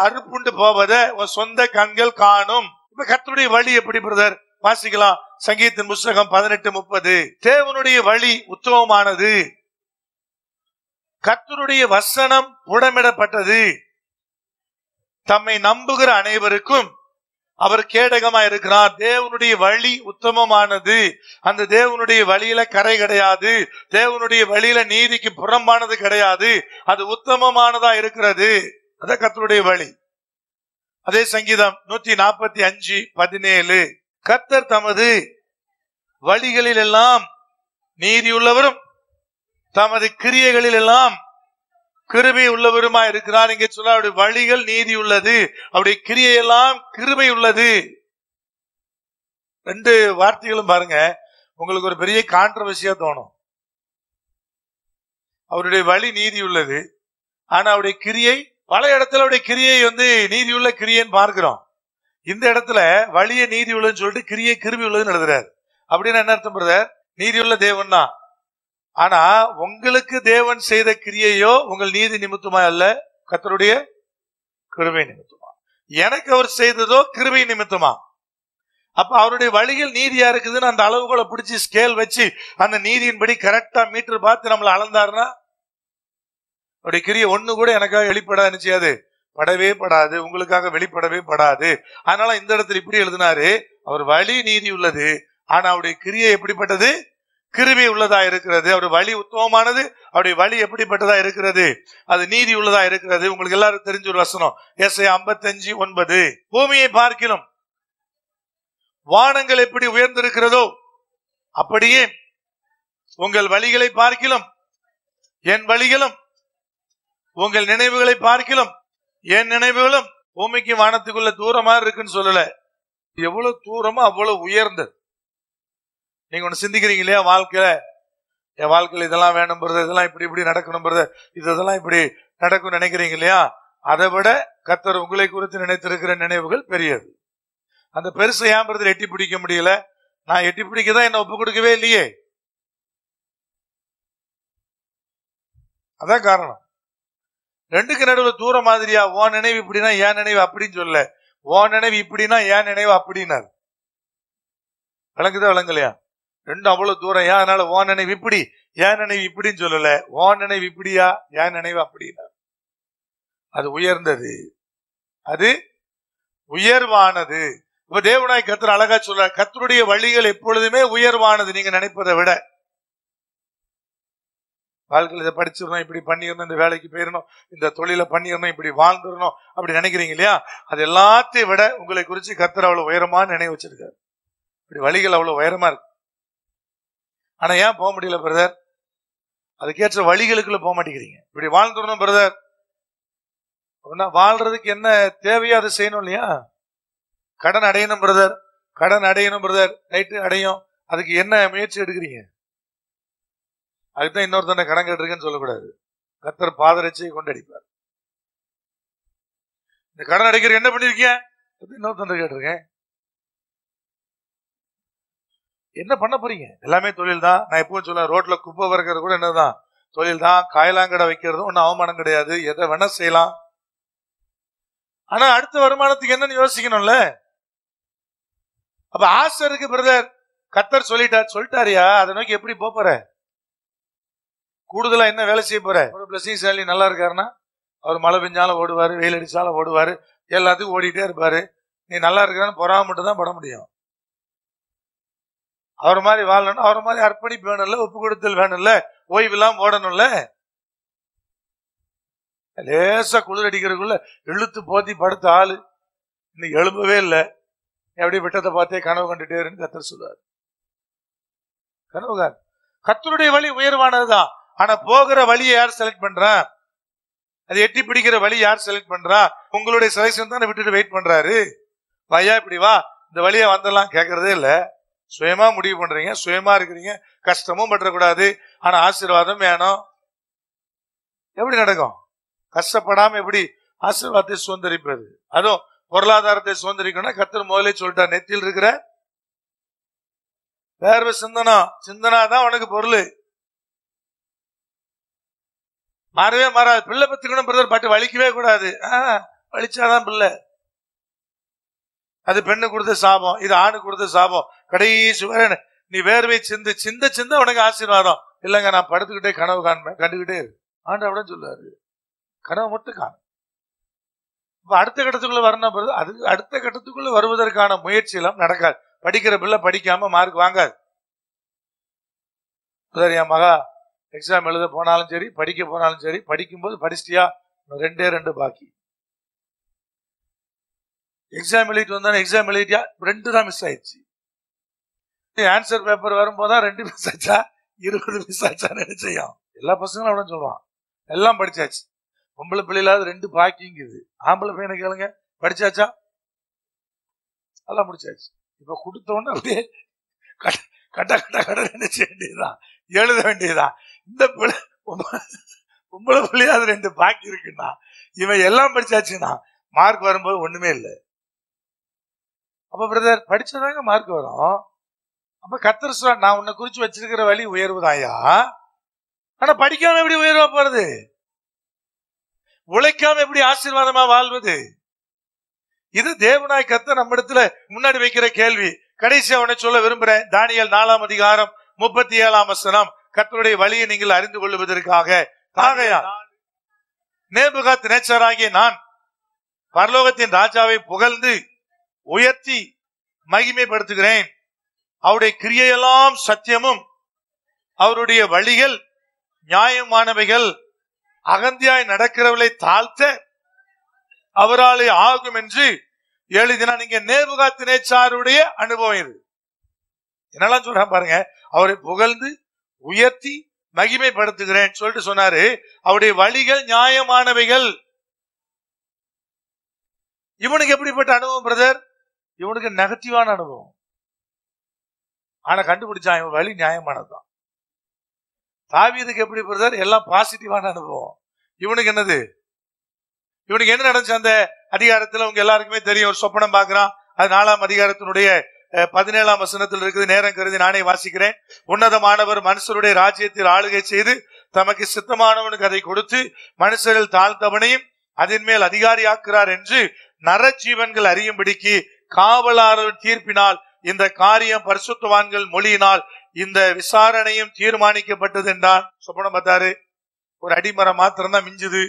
Speaker 1: அறுப்புண்டு போவத உன் சொந்த கண்கள் காணும். இப்ப கர்த்தருடைய வழி எப்படி பிரதர்? வாசிக்கலாம், சங்கீதத்தின் புஸ்தகம் 18:30. தேவனுடைய வழி உத்தமமானது, கர்த்தருடைய வசனம் புடமிடப்பட்டது, தம்மை நம்புகிற அனைவருக்கும் அவர் கேடகமா இருக்கிறார். தேவனுடைய வழி உத்தமமானது. அந்த தேவனுடைய வழியில கரை கிடையாது, தேவனுடைய வழியில நீதிக்கு புறம்பானது கிடையாது, அது உத்தமமானதா இருக்கிறது. அதான் கர்த்தருடைய வழி. அதே சங்கீதம் 145:17, கர்த்தர் தமது வழிகளில் எல்லாம் நீதியுள்ளவரும் தமது கிரியைகளில் எல்லாம் கிருபை உள்ளவருமா இருக்கிறார். இங்கே சொல்ல, அவருடைய வழிகள் நீதி உள்ளது, அவருடைய கிரியையெல்லாம் கிருபை உள்ளது. 2 வார்த்தைகளும் பாருங்க, உங்களுக்கு ஒரு பெரிய கான்ட்ரவர்சியா தோணும். அவருடைய வழி நீதி உள்ளது, ஆனா அவருடைய கிரியை, பல இடத்துல அவருடைய கிரியை நீதியுள்ள கிரியைன்னு பார்க்கிறோம். இந்த இடத்துல வழியை நீதி உள்ளதுன்னு சொல்லிட்டு கிரியை கிருபை உள்ளதுன்னு எழுதுறாரு. அப்படின்னு என்ன அர்த்தம் பிரதர்? நீதியுள்ள தேவன் தான், ஆனா உங்களுக்கு தேவன் செய்த கிரியையோ உங்கள் நீதி நிமித்தமா அல்ல, கர்த்தருடைய கிருபை நிமித்தமா. எனக்கு அவர் செய்ததோ கிருபை நிமித்தமா. அப்ப அவருடைய வழிகள் நீதியா இருக்குதுன்னு அந்த அளவுகளை பிடிச்சி ஸ்கேல் வச்சு அந்த நீதியின்படி கரெக்டா மீட்டர் பார்த்து நம்மளை அளந்தாருன்னா, அவருடைய கிரியை ஒண்ணு கூட எனக்காக வெளிப்படாது, நிச்சயாது படவே படாது, உங்களுக்காக வெளிப்படவே படாது. அதனால இந்த இடத்துல இப்படி எழுதினாரு, அவர் வழி நீதி உள்ளது, ஆனா அவருடைய கிரியை எப்படிப்பட்டது, கிருபை உள்ளதா இருக்கிறது. அவருடைய வழி உத்தமமானது, அவருடைய வழி எப்படிப்பட்டதா இருக்கிறது, அது நீதி உள்ளதா இருக்கிறது. உங்களுக்கு எல்லாரும் தெரிஞ்ச ஒரு வசனம், ஏசாயா 55:9, பூமியை பார்க்கிலும் வானங்கள் எப்படி உயர்ந்திருக்கிறதோ அப்படியே உங்கள் வழிகளை பார்க்கிலும் என் வழிகளும், உங்கள் நினைவுகளை பார்க்கிலும் என் நினைவுகளும் பூமிக்கு வானத்துக்குள்ள தூரமா இருக்குன்னு சொல்லல, எவ்வளவு தூரமோ அவ்வளவு உயர்ந்தது. நீங்க ஒண்ணு சிந்திக்கிறீங்க இல்லையா, வாழ்க்கையில என் வாழ்க்கையில இதெல்லாம் வேணும் பிரதர், இதெல்லாம் இப்படி இப்படி நடக்கணும் பிரதர், இதெல்லாம் இப்படி நடக்கும் நினைக்கிறீங்க இல்லையா, அதை விட கர்த்தர் உங்களை குறித்து நினைத்திருக்கிற நினைவுகள் பெரியது. அந்த பெருசை ஏன் பிரதர் எட்டி பிடிக்க முடியல? நான் எட்டி பிடிக்கதான் என்ன ஒப்பு கொடுக்கவே இல்லையே, அதான் காரணம். 2க்கு நடுவில் தூரம் மாதிரியா, உன் நினைவு இப்படின்னா என் நினைவு அப்படின்னு சொல்ல, உன் நினைவு இப்படின்னா என் நினைவு அப்படின்னாரு. விளங்குதா விளங்கலையா? 2 அவ்வளவு தூரம். ஏன்? அதனால உன் நினைவு இப்படி என் நினைவு இப்படின்னு சொல்லல, உன் நினைவு இப்படியா என் நினைவு அப்படின்னா. அது உயர்ந்தது, அது உயர்வானது. இப்ப தேவனாய் கர்த்தர் அழகா சொல்ற, கர்த்தருடைய வழிகள் எப்பொழுதுமே உயர்வானது. நீங்க நினைப்பதை விட வாழ்க்கையில் இதை படிச்சிடணும், இப்படி பண்ணிடணும், இந்த வேலைக்கு போயிடணும், இந்த தொழிலை பண்ணிடணும், இப்படி வாழ்ந்துடணும் அப்படி நினைக்கிறீங்க இல்லையா, அது எல்லாத்தையும் விட உங்களை குறிச்சு கர்த்தர் அவ்வளவு உயரமா நினைவு வச்சிருக்காரு. இப்படி வழிகள் அவ்வளவு உயரமா இருக்கு. ஆனா ஏன் போக முடியல பிரதர்? அதுக்கேற்ற வழிகளுக்குள்ள போக மாட்டேங்கிறீங்க. இப்படி வாழ்ந்துடணும் பிரதர், வாழ்றதுக்கு என்ன தேவையோ அதை செய்யணும் இல்லையா? கடன் அடையணும் பிரதர், கடன் அடையணும் பிரதர், ரைட்டு அடையும். அதுக்கு என்ன முயற்சி எடுக்கிறீங்க? அதுதான் இன்னொருத்தனை கடன் கேட்டிருக்கேன்னு சொல்லக்கூடாது. கர்த்தர் பாதரட்சியை கொண்டடிப்பார். இந்த கடன் அடைக்கிற என்ன பண்ணிருக்கீங்க? இன்னொருத்தன் கேட்டிருக்கேன். என்ன பண்ண போறீங்க? எல்லாமே தொழில் தான். நான் எப்பவும் சொல்லுவேன், ரோட்ல குப்பை வறுக்கிறது கூட என்னதான் தொழில் தான். காயலாங்கடை வைக்கிறதும் ஒன்னும் அவமானம் கிடையாது. எதை வேணா செய்யலாம். ஆனா அடுத்த வருமானத்துக்கு என்னன்னு யோசிக்கணும்ல. அப்ப ஆசை இருக்கு பிரதர், கர்த்தர் சொல்லிட்டாரியா, அதை நோக்கி எப்படி போற? கூடுதலா என்ன வேலை செய்ய போற? ஒரு பிளஸிங் சேலரி நல்லா இருக்காருன்னா அவர் மழை பெஞ்சாலும் ஓடுவாரு, வெயில் அடிச்சாலும் ஓடுவாரு, எல்லாத்துக்கும் ஓடிட்டே இருப்பாரு. நீ நல்லா இருக்கிறான்னு பொறாம மட்டும் தான் பட முடியும். அவர் மாதிரி வாழணும், அவர் மாதிரி அர்ப்பணிப்பு வேணும்ல, ஒப்பு கொடுத்தல் வேணும்ல, ஓய்வு இல்லாம ஓடணும்ல. லேசா குளிர் அடிக்கிறதுக்குள்ள இழுத்து போத்தி படுத்த ஆளு இன்னைக்கு எழும்பவே இல்லை. எப்படி விட்டத்தை பார்த்தே கனவு கண்டுட்டே இருந்து கர்த்தர் சொல்றாரு. கனவுகார். கர்த்தருடைய வழி உயர்வானதுதான். ஆனா போகிற வழியை யார் செலக்ட் பண்றா? அது எட்டி பிடிக்கிற வழி யார் செலக்ட் பண்றா? உங்களுடைய செலக்ஷன் தான் விட்டுட்டு வெயிட் பண்றாரு. வையா இப்படி வா, இந்த வழியா வந்துடலாம் கேட்கறதே இல்ல. சுயமா முடிவு பண்றீங்க, சுயமா இருக்கிறீங்க, கஷ்டமும் பற்றக்கூடாது, ஆனா ஆசீர்வாதம் வேணும். எப்படி நடக்கும்? கஷ்டப்படாம எப்படி ஆசீர்வாதத்தை சுதந்திரிப்பது? அதுவும் பொருளாதாரத்தை சுதந்திரிக்கணும்னா கர்த்தர் முதலே சொல்லிட்டார், நெத்தியில் இருக்கிற வேர்வை சிந்தனாதான் உனக்கு பொருள். மாறவே மாறாது. பிள்ளை பத்துக்கணும் பிரதர், பட்டு வலிக்கவே கூடாது. வலிச்சாதான் பிள்ளை. அது பெண்ணு கொடுத்த சாபம், இது ஆணு கொடுத்த சாபம். கடைசி வரை நீ வேர்வை சிந்த சிந்த சிந்த உனக்கு ஆசீர்வாதம். இல்லங்க நான் படுத்துக்கிட்டே கனவு காண்பேன், கண்டுகிட்டே இருக்கு ஆண்டவன் சொல்லுவாரு. கனவு மட்டும் காணும். அடுத்த கட்டத்துக்குள்ள வரணும் பிறகு அது அடுத்த கட்டத்துக்குள்ள வருவதற்கான முயற்சி எல்லாம் நடக்காது. படிக்கிற பிள்ளை படிக்காம மார்க் வாங்காது. என் மகா எக்ஸாம் எழுத போனாலும் சரி, படிக்க போனாலும் சரி, படிக்கும்போது படிச்சிட்டியா, 2 பாக்கி. எக்ஸாம் எழுதிட்டு வந்தானே, எக்ஸாம் எழுதிட்டியா, 2 தான் மிஸ் ஆயிடுச்சு. ஆன்சர் பேப்பர் வரும்போதுதான் 2 மிஸ் ஆச்சா 20 மிஸ் ஆச்சான்னு நினைச்சோம். எல்லா பசங்களும் அப்படின்னு சொல்லுவான், எல்லாம் படிச்சாச்சு. பொம்பளை பிள்ளையிலாவது 2 பாக்கிங்குது. ஆம்பளை பையனை கேளுங்க, படிச்சாச்சா, எல்லாம் முடிச்சாச்சு. இப்ப கொடுத்த உடனே அப்படியே கட்ட கட்ட கட்ட நினைச்ச வேண்டியதுதான், எழுத வேண்டியதுதான். இந்த பொம்பளை பிள்ளையாவது 2 பாக்கி இருக்குன்னா இவன் எல்லாம் படிச்சாச்சுன்னா மார்க் வரும்போது ஒண்ணுமே இல்லை. அப்ப பிரதர் படிச்சதாங்க மார்க் வரும். அப்ப கர்த்தர் சொல்றார், நான் உன்னை குறிச்சு வச்சிருக்கிற வழி உயர்வுதாயா. ஆனா படிக்காம எப்படி உயர்வா போறது? உழைக்காம எப்படி ஆசீர்வாதமா வாழ்வது? இது தேவனாய் கர்த்தர் நம்ம இடத்துல முன்னாடி வைக்கிற கேள்வி. கடைசியா உன்னை சொல்ல விரும்புறேன். தானியேல் 4ஆம் அதிகாரம் 37ஆம் வசனம். கர்த்தருடைய வழியை நீங்கள் அறிந்து கொள்வதற்காக நேபுகாத்நேச்சாராகிய நான் பரலோகத்தின் ராஜாவை புகழ்ந்து உயர்த்தி மகிமைப்படுத்துகிறேன். அவருடைய கிரியையெல்லாம் சத்தியமும் அவருடைய வழிகள் நியாயமானவைகள். அகந்தியாய் நடக்கிறவர்களை தாழ்த்த அவராலே ஆகும் என்று எழுதினார். நீங்க நேபுகாத்நேச்சாருடைய அனுபவம் இது. என்னெல்லாம் சொல்றான் பாருங்க. அவரை புகழ்ந்து உயர்த்தி மகிமைப்படுத்துகிறேன் சொல்லிட்டு சொன்னாரு. அவருடைய வழிகள் நியாயமானவைகள். இவனுக்கு எப்படிப்பட்ட அனுபவம் பிரதர்? இவனுக்கு நெகட்டிவான அனுபவம். ஆனா கண்டுபிடிச்சான் இவன் வழி நியாயமானதுதான். தாவீதுக்கு எப்படி பிரதர்? எல்லாம் பாசிட்டிவான அனுபவம். இவனுக்கு என்னது? இவனுக்கு என்ன நடந்துச்சு அந்த அதிகாரத்துல? உங்க எல்லாருக்குமே தெரியும். ஒரு சொப்பனம் பாக்குறான். அது 4ஆம் அதிகாரத்தினுடைய 17ஆம் வசனத்தில் இருக்குது. நேரம் கருதி நானே வாசிக்கிறேன். உன்னதமானவர் மனுஷருடைய ராஜ்யத்தில் ஆளுகை செய்து தமக்கு சித்தமானவனுக்கு அதை கொடுத்து மனுஷரில் தாழ்ந்தவனையும் அதன் மேல் அதிகாரியாக்குறார் என்று நரஜீவன்கள் அறியும்படிக்கு காவலாளர் தீர்ப்பினால் இந்த காரியம் பரிசுத்தவான்கள் மொழியினால் இந்த விசாரணையும் தீர்மானிக்கப்பட்டது என்றான். சொப்பனம் பார்த்தாரு. ஒரு அடிமரம் மாத்திரம் தான் மிஞ்சுது,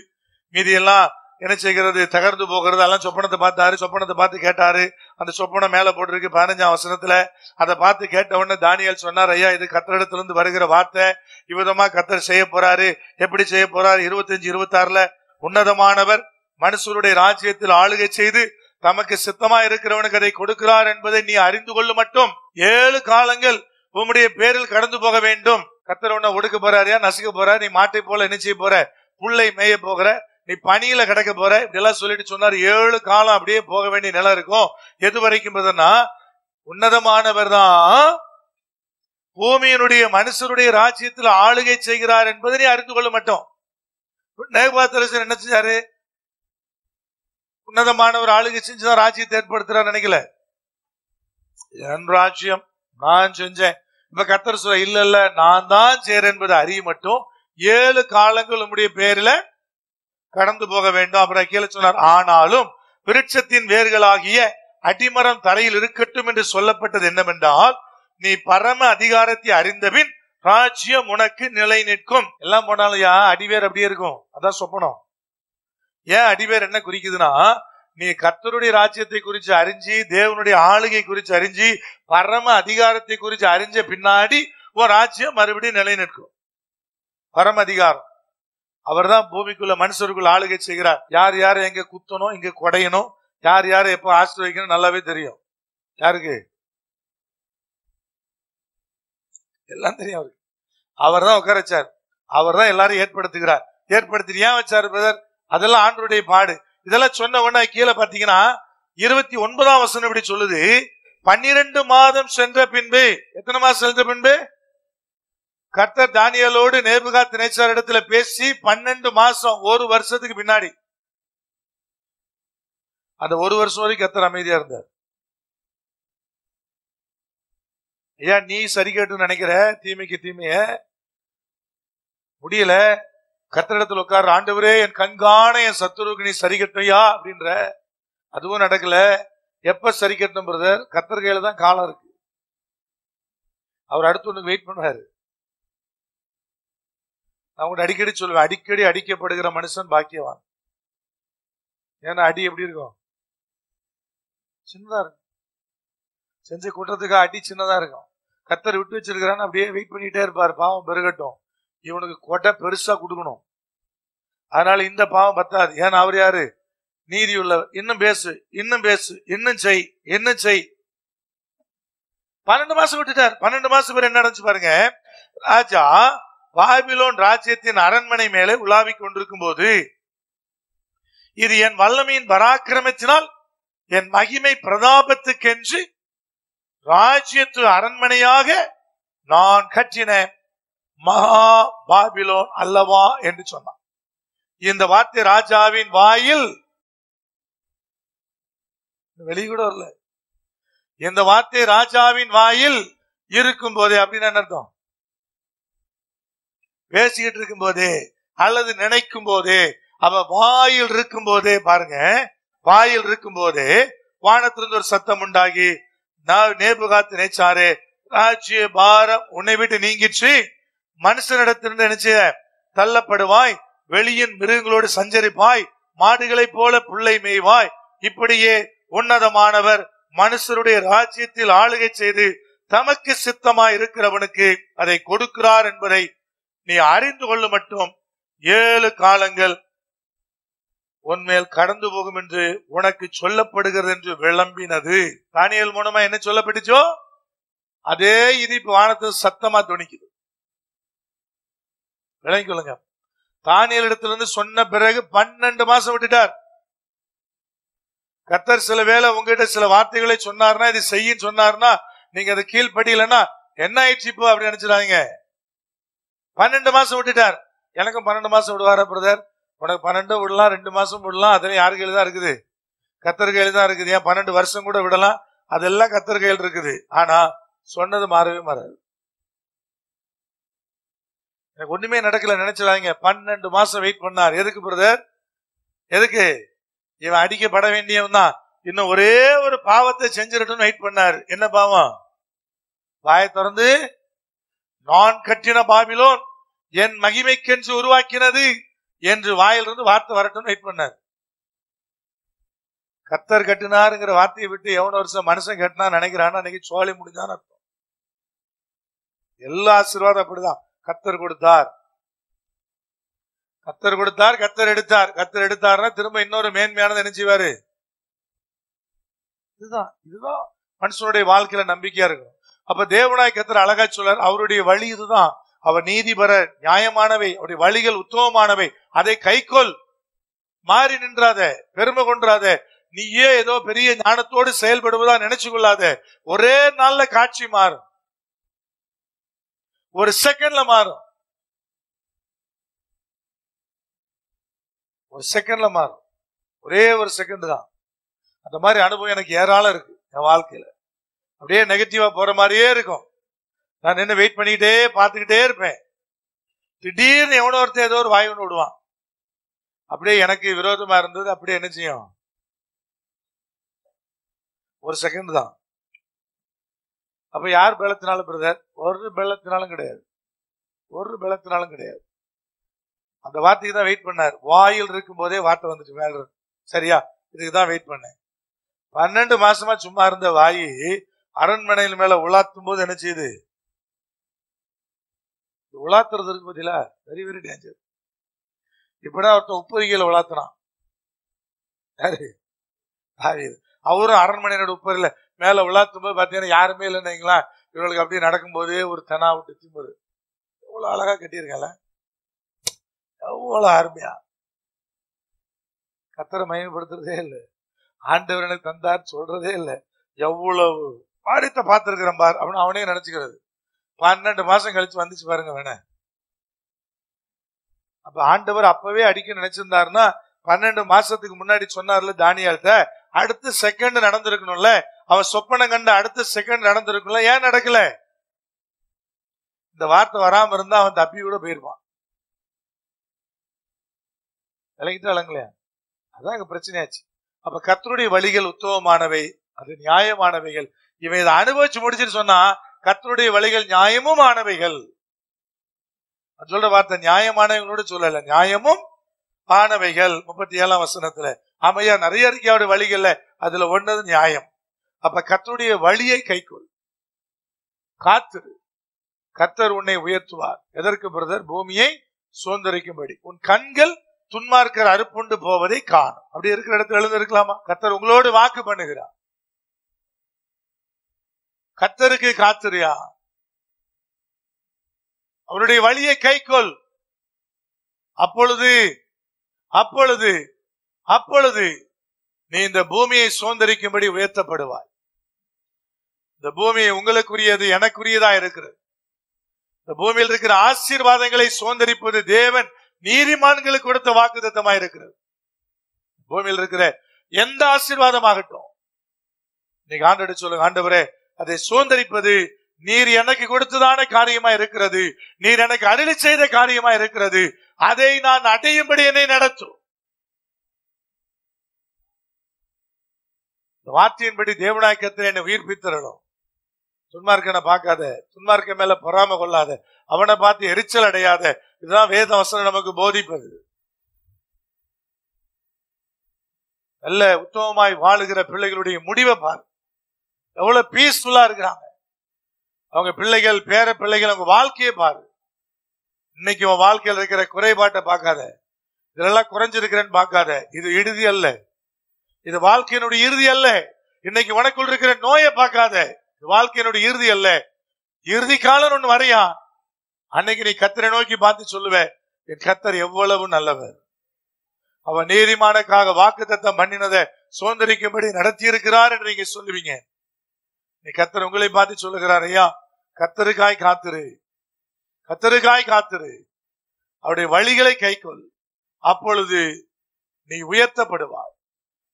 Speaker 1: மீதி எல்லாம் என்ன செய்கிறது? தகர்ந்து போகிறது. எல்லாம் சொப்பனத்தை பார்த்தாரு. சொப்பனத்தை பார்த்து கேட்டாரு. அந்த சொப்பனம் மேல போட்டிருக்கு 15ஆம் வசனத்துல. அதை பார்த்து கேட்ட உடனே தானியேல் சொன்னார், ஐயா இது கர்த்தரிடத்திலிருந்து வருகிற வார்த்தை. இவ்விதமா கர்த்தர் செய்ய போறாரு. எப்படி செய்ய போறாரு? 25-26 உன்னதமானவர் மனுஷருடைய ராஜ்யத்தில் ஆளுகை செய்து தமக்கு சித்தமா இருக்கிறவனுக்கு அதை கொடுக்கிறார் என்பதை நீ அறிந்து கொள்ள மட்டும் 7 காலங்கள் உம்முடைய பேரில் கடந்து போக வேண்டும். கர்த்தர் உன்னை ஒடுக்க போறாரியா, நசுக்க போற, நீ மாட்டை போல என்ன செய்ய போற, புல்லை மேய போகிற, நீ பனியில கிடக்க போற, இப்படி எல்லாம் சொல்லிட்டு சொன்னார். 7 காலம் அப்படியே போக வேண்டிய நிலம் இருக்கும். எது வரைக்கும் உன்னதமானவர் தான் பூமியினுடைய மனுஷருடைய ராஜ்யத்தில் ஆளுகை செய்கிறார் என்பதை நீ அறிந்து கொள்ள மாட்டோம். நேபுகாத்நேச்சார் என்ன செஞ்சாரு? உன்னதமானவர் ஆளுகை செஞ்சுதான் ராஜ்யத்தை ஏற்படுத்துறார் நினைக்கல. என் ராஜ்யம் நான் செஞ்சேன். இப்ப கர்த்தர் சொல்ல, இல்ல இல்ல நான் தான் செய்றேன் என்பதை அறிய மட்டும் 7 காலங்கள் உம்முடைய பேரில கடந்து போக வேண்டும். அப்புறம் கீழே சொன்னார், ஆனாலும் விருட்சத்தின் வேர்களாகிய அடிமரம் தரையில் இருக்கட்டும் என்று சொல்லப்பட்டது என்னவென்றால், நீ பரம அதிகாரத்தை அறிந்தபின் ராஜ்யம் உனக்கு நிலை நிற்கும். எல்லாம் போனாலும் அடிவேர் அப்படியே இருக்கும். அதான் சொப்பனம். ஏன் அடிவேர் என்ன குறிக்குதுன்னா, நீ கர்த்தருடைய ராஜ்யத்தை குறிச்சு அறிஞ்சு, தேவனுடைய ஆளுகை குறிச்சு அறிஞ்சு, பரம அதிகாரத்தை குறிச்சு அறிஞ்ச பின்னாடி உன் ராஜ்யம் மறுபடியும் நிலை நிற்கும். பரம அதிகாரம் அவர் தான் பூமிக்குள்ள மனுஷருக்குள்ள ஆளுகை செய்கிறார். யார் யாரை எங்க குத்தணும், இங்க கொடையணும், யார் யாரை எப்ப ஆசிர்வதிக்கணும் நல்லாவே தெரியும். யாருக்கு? எல்லாம் தெரியும் அவருக்கு. அவர் தான் உட்கார வச்சார். அவர் தான் எல்லாரும் ஏற்படுத்துகிறார். ஏற்படுத்தி ஏன் வச்சாரு பிரதர்? அதெல்லாம் ஆண்டவருடைய பாடு. இதெல்லாம் சொன்ன உடனே கீழே பாத்தீங்கன்னா 29ஆம் வசனம் இப்படி சொல்லுது, 12 மாதம் சென்ற பின்பு. எத்தனை மாசம் சென்ற பின்பு? கர்த்தர் தானியேலோடு நேபுகாத்நேச்சார் இடத்துல பேசி 12 மாசம், 1 வருஷத்துக்கு பின்னாடி, அந்த 1 வருஷம் வரைக்கும் கர்த்தர் அமைதியா இருந்தார். ஐயா, நீ சரி கேட்டு நினைக்கிற தீமைக்கு தீமைய முடியல. கர்த்தரிடத்துல உட்கார், ஆண்டவரே என் கண்காண என் சத்துருவுக்கு நீ சரி கட்டையா அப்படின்ற. அதுவும் நடக்கல. எப்ப சரி கட்டணும் பிரதர்? கர்த்தர் கையில தான் காலம் இருக்கு. அவர் அடுத்து ஒண்ணு வெயிட் பண்ணுவாரு. நான் அடிக்கடி சொல்லுவேன், அடிக்கடி அடிக்கப்படுகிற மனுஷன் பாக்கியவான். ஏன்னா அடி எப்படி இருக்கும்? சின்னதா இருக்கும். செஞ்ச கூட்டத்துக்கு அடி சின்னதா இருக்கும். கர்த்தர் விட்டு வச்சிருக்கிறான்னு அப்படியே வெயிட் பண்ணிட்டே இருப்பாரு. பாவம் பெருகட்டும், இவனுக்கு கொட்டை பெருசா கொடுக்கணும். அதனால இந்த பாவம் பத்தாது. ஏன்னா அவர் யாரு? நீதி உள்ளவர். இன்னும் பேசு, இன்னும் பேசு, இன்னும் செய், இன்னும் செய். 12 மாசம் விட்டுட்டார். 12 மாசம் பேர் என்ன நடந்துச்சு பாருங்க. ராஜா பாபிலோன் ராஜ்யத்தின் அரண்மனை மேலே உலாவிக் கொண்டிருக்கும் போது, இது என் வல்லமையின் பராக்கிரமத்தினால் என் மகிமை பிரதாபத்துக்கென்று ராஜ்யத்து அரண்மனையாக நான் கட்டின மகா பாபிலோன் அல்லவா என்று சொன்னான். இந்த வார்த்தை ராஜாவின் வாயில் வெளிக்கூட வரல. இந்த வார்த்தை ராஜாவின் வாயில் இருக்கும் போதே அப்படின்னு அர்த்தம். பேசிக்கிட்டு இருக்கும் போதே அல்லது நினைக்கும் போதே, அவ வாயில் இருக்கும் போதே, பாருங்க, வாயில் இருக்கும் போதே வானத்திலிருந்து ஒரு சத்தம் உண்டாகி, நேபுகாத்நேச்சாரே, ராஜ்ய பாரம் உன்னை விட்டு நீங்கிச்சு, மனுஷனிடத்திலிருந்து நினைச்ச தள்ளப்படுவாய், வெளியின் மிருகங்களோடு சஞ்சரிப்பாய், மாடுகளை போல புல்லை மேய்வாய். இப்படியே உன்னதமானவர் மனுஷருடைய ராஜ்யத்தில் ஆளுகை செய்து தமக்கு சித்தமாய் இருக்கிறவனுக்கு அதை கொடுக்கிறார் என்பதை நீ அறிந்து கொள்ள மட்டும் 7 காலங்கள் உன்மேல் கடந்து போகும் என்று உனக்கு சொல்லப்படுகிறது என்று விளம்பினது. தானியேல் மூலமா என்ன சொல்லப்பட்டுச்சோ அதே இது இப்ப வானத்து சத்தமா துணிக்குது. விளங்கிக் கொள்ளுங்க. தானியேல் இடத்திலிருந்து சொன்ன பிறகு 12 மாசம் விட்டுட்டார். கர்த்தர் சில வேளை உங்ககிட்ட சில வார்த்தைகளை சொன்னார்னா, இது செய்யும் சொன்னார்னா, நீங்க அதை கீழ்படியலன்னா என்ன ஆயிடுச்சு இப்போ அப்படி நினைச்சிடாதீங்க. 12 மாசம் விட்டுட்டார். எனக்கும் 12 மாசம் விடுவாரா பிரதர்? உனக்கு 12 விடலாம், 2 மாசம் விடலாம், அதெல்லாம் யார் கையில தான் இருக்குது? கர்த்தர் கையில தான் இருக்குது. ஏன் 12 வருஷம் கூட விடலாம், அதெல்லாம் கர்த்தர் கையில் இருக்குது. ஆனா சொன்னது மாறவே மாறாது. எனக்கு ஒண்ணுமே நடக்கல நினைச்சிடாதீங்க. 12 மாசம் வெயிட் பண்ணார். எதுக்கு பிரதர்? எதுக்கு? இவன் அடிக்கப்பட வேண்டியவன் தான். இன்னும் ஒரே ஒரு பாவத்தை செஞ்சிடட்டும் வெயிட் பண்ணாரு. என்ன பாவம்? வாயை திறந்து, நான் கட்டின பாபிலோன் என் மகிமைக்கென்று உருவாக்கினது என்று வாயிலிருந்து வார்த்தை வரட்டும் வெயிட் பண்ணார். கர்த்தர் கட்டினாருங்கிற வார்த்தையை விட்டு எவன வருஷம் மனுஷன் கட்டினா நினைக்கிறான்னு அன்னைக்கு சோழி முடிஞ்சான்னு அர்த்தம். எல்லா ஆசீர்வாதம் அப்படிதான். கர்த்தர் கொடுத்தார், கர்த்தர் கொடுத்தார், கர்த்தர் எடுத்தார். கர்த்தர் எடுத்தார்னா திரும்ப இன்னொரு மேன்மையானது என்ன செய்வாரு? இதுதான் மனுஷனுடைய வாழ்க்கையில நம்பிக்கையா இருக்கும். அப்ப தேவனாய் கர்த்தர் அழகா சொல்றார், அவருடைய வழி இதுதான். அவர் நீதிபர நியாயமானவை, அவருடைய வழிகள் உத்தமமானவை, அதை கைக்கொள். மாறி நின்றாத, பெருமை கொன்றாத, நீயே ஏதோ பெரிய ஞானத்தோடு செயல்படுவதா நினைச்சு கொள்ளாத. ஒரே நாள்ல காட்சி மாறும், ஒரு செகண்ட்ல மாறும், ஒரு செகண்ட்ல மாறும். ஒரே ஒரு செகண்ட் தான். அந்த மாதிரி அனுபவம் எனக்கு ஏராளம் இருக்கு என் வாழ்க்கையில. அப்படியே நெகட்டிவா போற மாதிரியே இருக்கும். நான் நின்று வெயிட் பண்ணிக்கிட்டே பார்த்துக்கிட்டே இருப்பேன். திடீர்னு எவனோ ஒருத்தர் ஏதோ ஒரு வாய் ஒன்று விடுவான். அப்படியே எனக்கு விரோதமா இருந்தது. அப்படியே என்ன செய்யும், ஒரு செகண்ட் தான். அப்ப யார் பலத்தினாலும் பிரதர்? ஒரு பலத்தினாலும் கிடையாது, ஒரு பலத்தினாலும் கிடையாது. அந்த வார்த்தைக்கு தான் வெயிட் பண்ணார். வாயில் இருக்கும் போதே வார்த்தை வந்துட்டு மேல. சரியா? இதுக்கு தான் வெயிட் பண்ணேன். 12 மாசமா சும்மா இருந்த வாயி அரண்மனையில் மேல உலாத்தும் போது என்ன செய்யுது? உலாத்துறது இருக்கு பத்தியா, வெரி வெரி டேஞ்சர். இப்பதான் ஒருத்தன் உப்பரிகையில உலாத்தினான். அவரும் அரண்மனையோட உப்பரில மேல உலாத்தும் போது பாத்தீங்கன்னா யாருமே இல்லைன்னா இவங்களுக்கு அப்படியே நடக்கும் போதே ஒரு தெனா விட்டு திம்பது. எவ்வளவு அழகா கட்டியிருக்கல, எவ்வளவு அருமையா. கர்த்தரை மகிமைப்படுத்துறதே இல்லை, ஆண்டவர் எனக்கு தந்தார் சொல்றதே இல்லை. எவ்வளவு பாடித்த பார்த்திருக்கிறேன் பார் அப்படின்னு அவனே நினைச்சுக்கிறது. 12 மாசம் கழிச்சு வந்துச்சு பாருங்க வேண. அப்ப ஆண்டவர் அப்பவே அடிக்க நினைச்சிருந்தாருன்னா 12 மாசத்துக்கு முன்னாடி சொன்னார்ல தானியேல்ட்ட, அடுத்த செகண்ட் நடந்திருக்கணும்ல. அவன் சொப்பனம் கண்ட அடுத்த செகண்ட் நடந்திருக்கும்ல. ஏன் நடக்கல? இந்த வார்த்தை வராம இருந்தா அவன் தப்பி கூட போயிருப்பான். விளங்கிட்டு விளங்கலையா? அதான் இங்க பிரச்சனையாச்சு. அப்ப கர்த்தருடைய வழிகள் உத்தமமானவை, அது நியாயமானவைகள். இவன் இதை அனுபவிச்சு முடிச்சுட்டு சொன்னா கர்த்தருடைய வழிகள் நியாயமும் ஆனவைகள். சொல்ற வார்த்தை நியாயமானவங்களோட சொல்லல, நியாயமும் ஆனவைகள். 37ஆம் வசனத்துல ஆமையா நிறைய இருக்கையோட வழிகள்ல அதுல ஒன்னது நியாயம். அப்ப கர்த்தருடைய வழியை கைக்கொள், காத்திரு. கர்த்தர் உன்னை உயர்த்துவார். எதற்கு பிரதர்? பூமியை சுதந்தரிக்கும்படி. உன் கண்கள் துன்மார்க்கர் அறுப்புண்டு போவதை காணும். அப்படி இருக்கிற இடத்துல எழுந்து இருக்கலாமா? கர்த்தர் உங்களோடு வாக்கு பண்ணுகிறார். கர்த்தருக்கு காத்திரியா, அவருடைய வழியை கைக்கொள். அப்பொழுது அப்பொழுது அப்பொழுது நீ இந்த பூமியை சுதந்தரிக்கும்படி உயர்த்தப்படுவாய். இந்த பூமி உங்களுக்குரியது, எனக்குரியதா இருக்கிறது. இந்த பூமியில் இருக்கிற ஆசீர்வாதங்களை சுதந்தரிப்பது தேவன் நீதிமான்களுக்கு கொடுத்த வாக்குத்தத்தமா இருக்கிறது. பூமியில் இருக்கிற எந்த ஆசீர்வாதமாகட்டும், இன்னைக்கு ஆண்டவரே சொல்லுங்க, ஆண்டவரே அதை சுதந்தரிப்பது நீர் எனக்கு கொடுத்ததான காரியமா இருக்கிறது, நீர் எனக்கு அருளி செய்த காரியமா இருக்கிறது, அதை நான் அடையும்படி என்னை நடத்தும். வார்த்தையின்படி தேவனாய் கர்த்தர் என்னை உயிர்ப்பித்தரணும். துன்மார்க்கனை பார்க்காத, துன்மார்க்க மேல பொறாம கொள்ளாத, அவனை பார்த்து எரிச்சல் அடையாத. இதுதான் வேத வசனம் நமக்கு போதிப்பது. நல்ல உத்தமமாய் வாழுகிற பிள்ளைகளுடைய முடிவை பாரு, எவ்வளவு பீஸ்ஃபுல்லா இருக்கிறாங்க அவங்க பிள்ளைகள், பேர பிள்ளைகள். அவங்க வாழ்க்கையை பாரு. இன்னைக்கு உன் வாழ்க்கையில் இருக்கிற குறைபாட்டை பார்க்காத, இதெல்லாம் குறைஞ்சிருக்கிறேன்னு பார்க்காத. இது இறுதி அல்ல, இது வாழ்க்கையினுடைய இறுதி அல்ல. இன்னைக்கு உனக்குள் இருக்கிற நோயை பார்க்காத, வாழ்க்கையினுடைய இறுதி அல்ல. இறுதி காலம் ஒண்ணு வரையா, அன்னைக்கு நீ கர்த்தரை நோக்கி பார்த்து சொல்லுவ, என் கர்த்தர் எவ்வளவு நல்லவர், அவர் நீதிமானுக்காக வாக்குத்தத்தம் பண்ணினதை சுதந்தரிக்கும்படி நடத்தி இருக்கிறார் என்று நீங்க சொல்லுவீங்க. நீ கர்த்தர் உங்களை பார்த்து சொல்லுகிறார், ஐயா கர்த்தருக்காய் காத்திரு, கர்த்தருக்காய் காத்திரு, அவருடைய வழிகளை கைக்கொள், அப்பொழுது நீ உயர்த்தப்படுவாய்,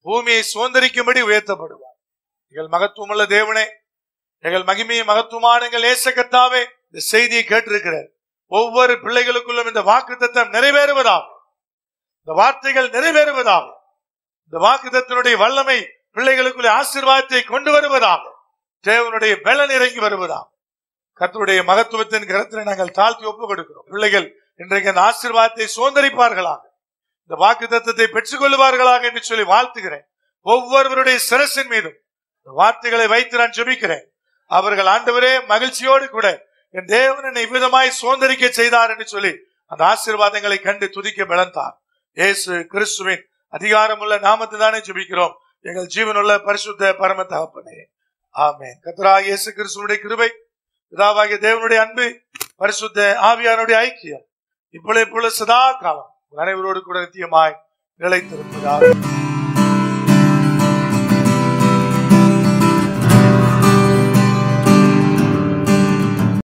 Speaker 1: பூமியை சுதந்தரிக்கும்படி உயர்த்தப்படுவாய். எங்கள் மகத்துவமுள்ள தேவனே, எங்கள் மகிமையை மகத்துவமான எங்கள் இயேசு கர்த்தாவே, இந்த செய்தியை கேட்டிருக்கிறார் ஒவ்வொரு பிள்ளைகளுக்குள்ளும் இந்த வாக்குத்தத்தம் நிறைவேறுவதாக, இந்த வார்த்தைகள் நிறைவேறுவதாக, இந்த வாக்குத்தத்தினுடைய வல்லமை பிள்ளைகளுக்குள்ள ஆசீர்வாதத்தை கொண்டு வருவதாக, தேவனுடைய பலன் இறங்கி வருவதாக. கர்த்தருடைய மகத்துவத்தின் கரத்தில் நாங்கள் தாழ்த்தி ஒப்புக் கொடுக்கிறோம். பிள்ளைகள் இன்றைக்கு அந்த ஆசீர்வாதத்தை சுதந்தரிப்பார்களாக, இந்த வாக்குத்தத்தத்தை பெற்றுக் கொள்வார்களாக என்று சொல்லி வாழ்த்துகிறேன். ஒவ்வொருவருடைய சிரசின் மீதும் இந்த வார்த்தைகளை வைத்து நான் ஜெபிக்கிறேன். அவர்கள் ஆண்டவரே மகிழ்ச்சியோடு கூட என் தேவன் என்னை விதமாய் சுதந்தரிக்க செய்தார் என்று சொல்லி அந்த ஆசீர்வாதங்களை கண்டு துதிக்க பலன்தார். இயேசு கிறிஸ்துவின் அதிகாரமுள்ள நாமத்தை தானே ஜெபிக்கிறோம் எங்கள் ஜீவனுள்ள பரிசுத்த பரம தகப்பனே, ஆமென். கர்த்தராகிய இயேசு கிறிஸ்துவினுடைய கிருபை, பிதாவாகிய தேவனுடைய அன்பு, பரிசுத்த ஆவியானுடைய ஐக்கியம் இப்பொழுது சதா காலம் அனைவரோடு கூட நித்தியமாய் நிலைத்திருப்பதாக.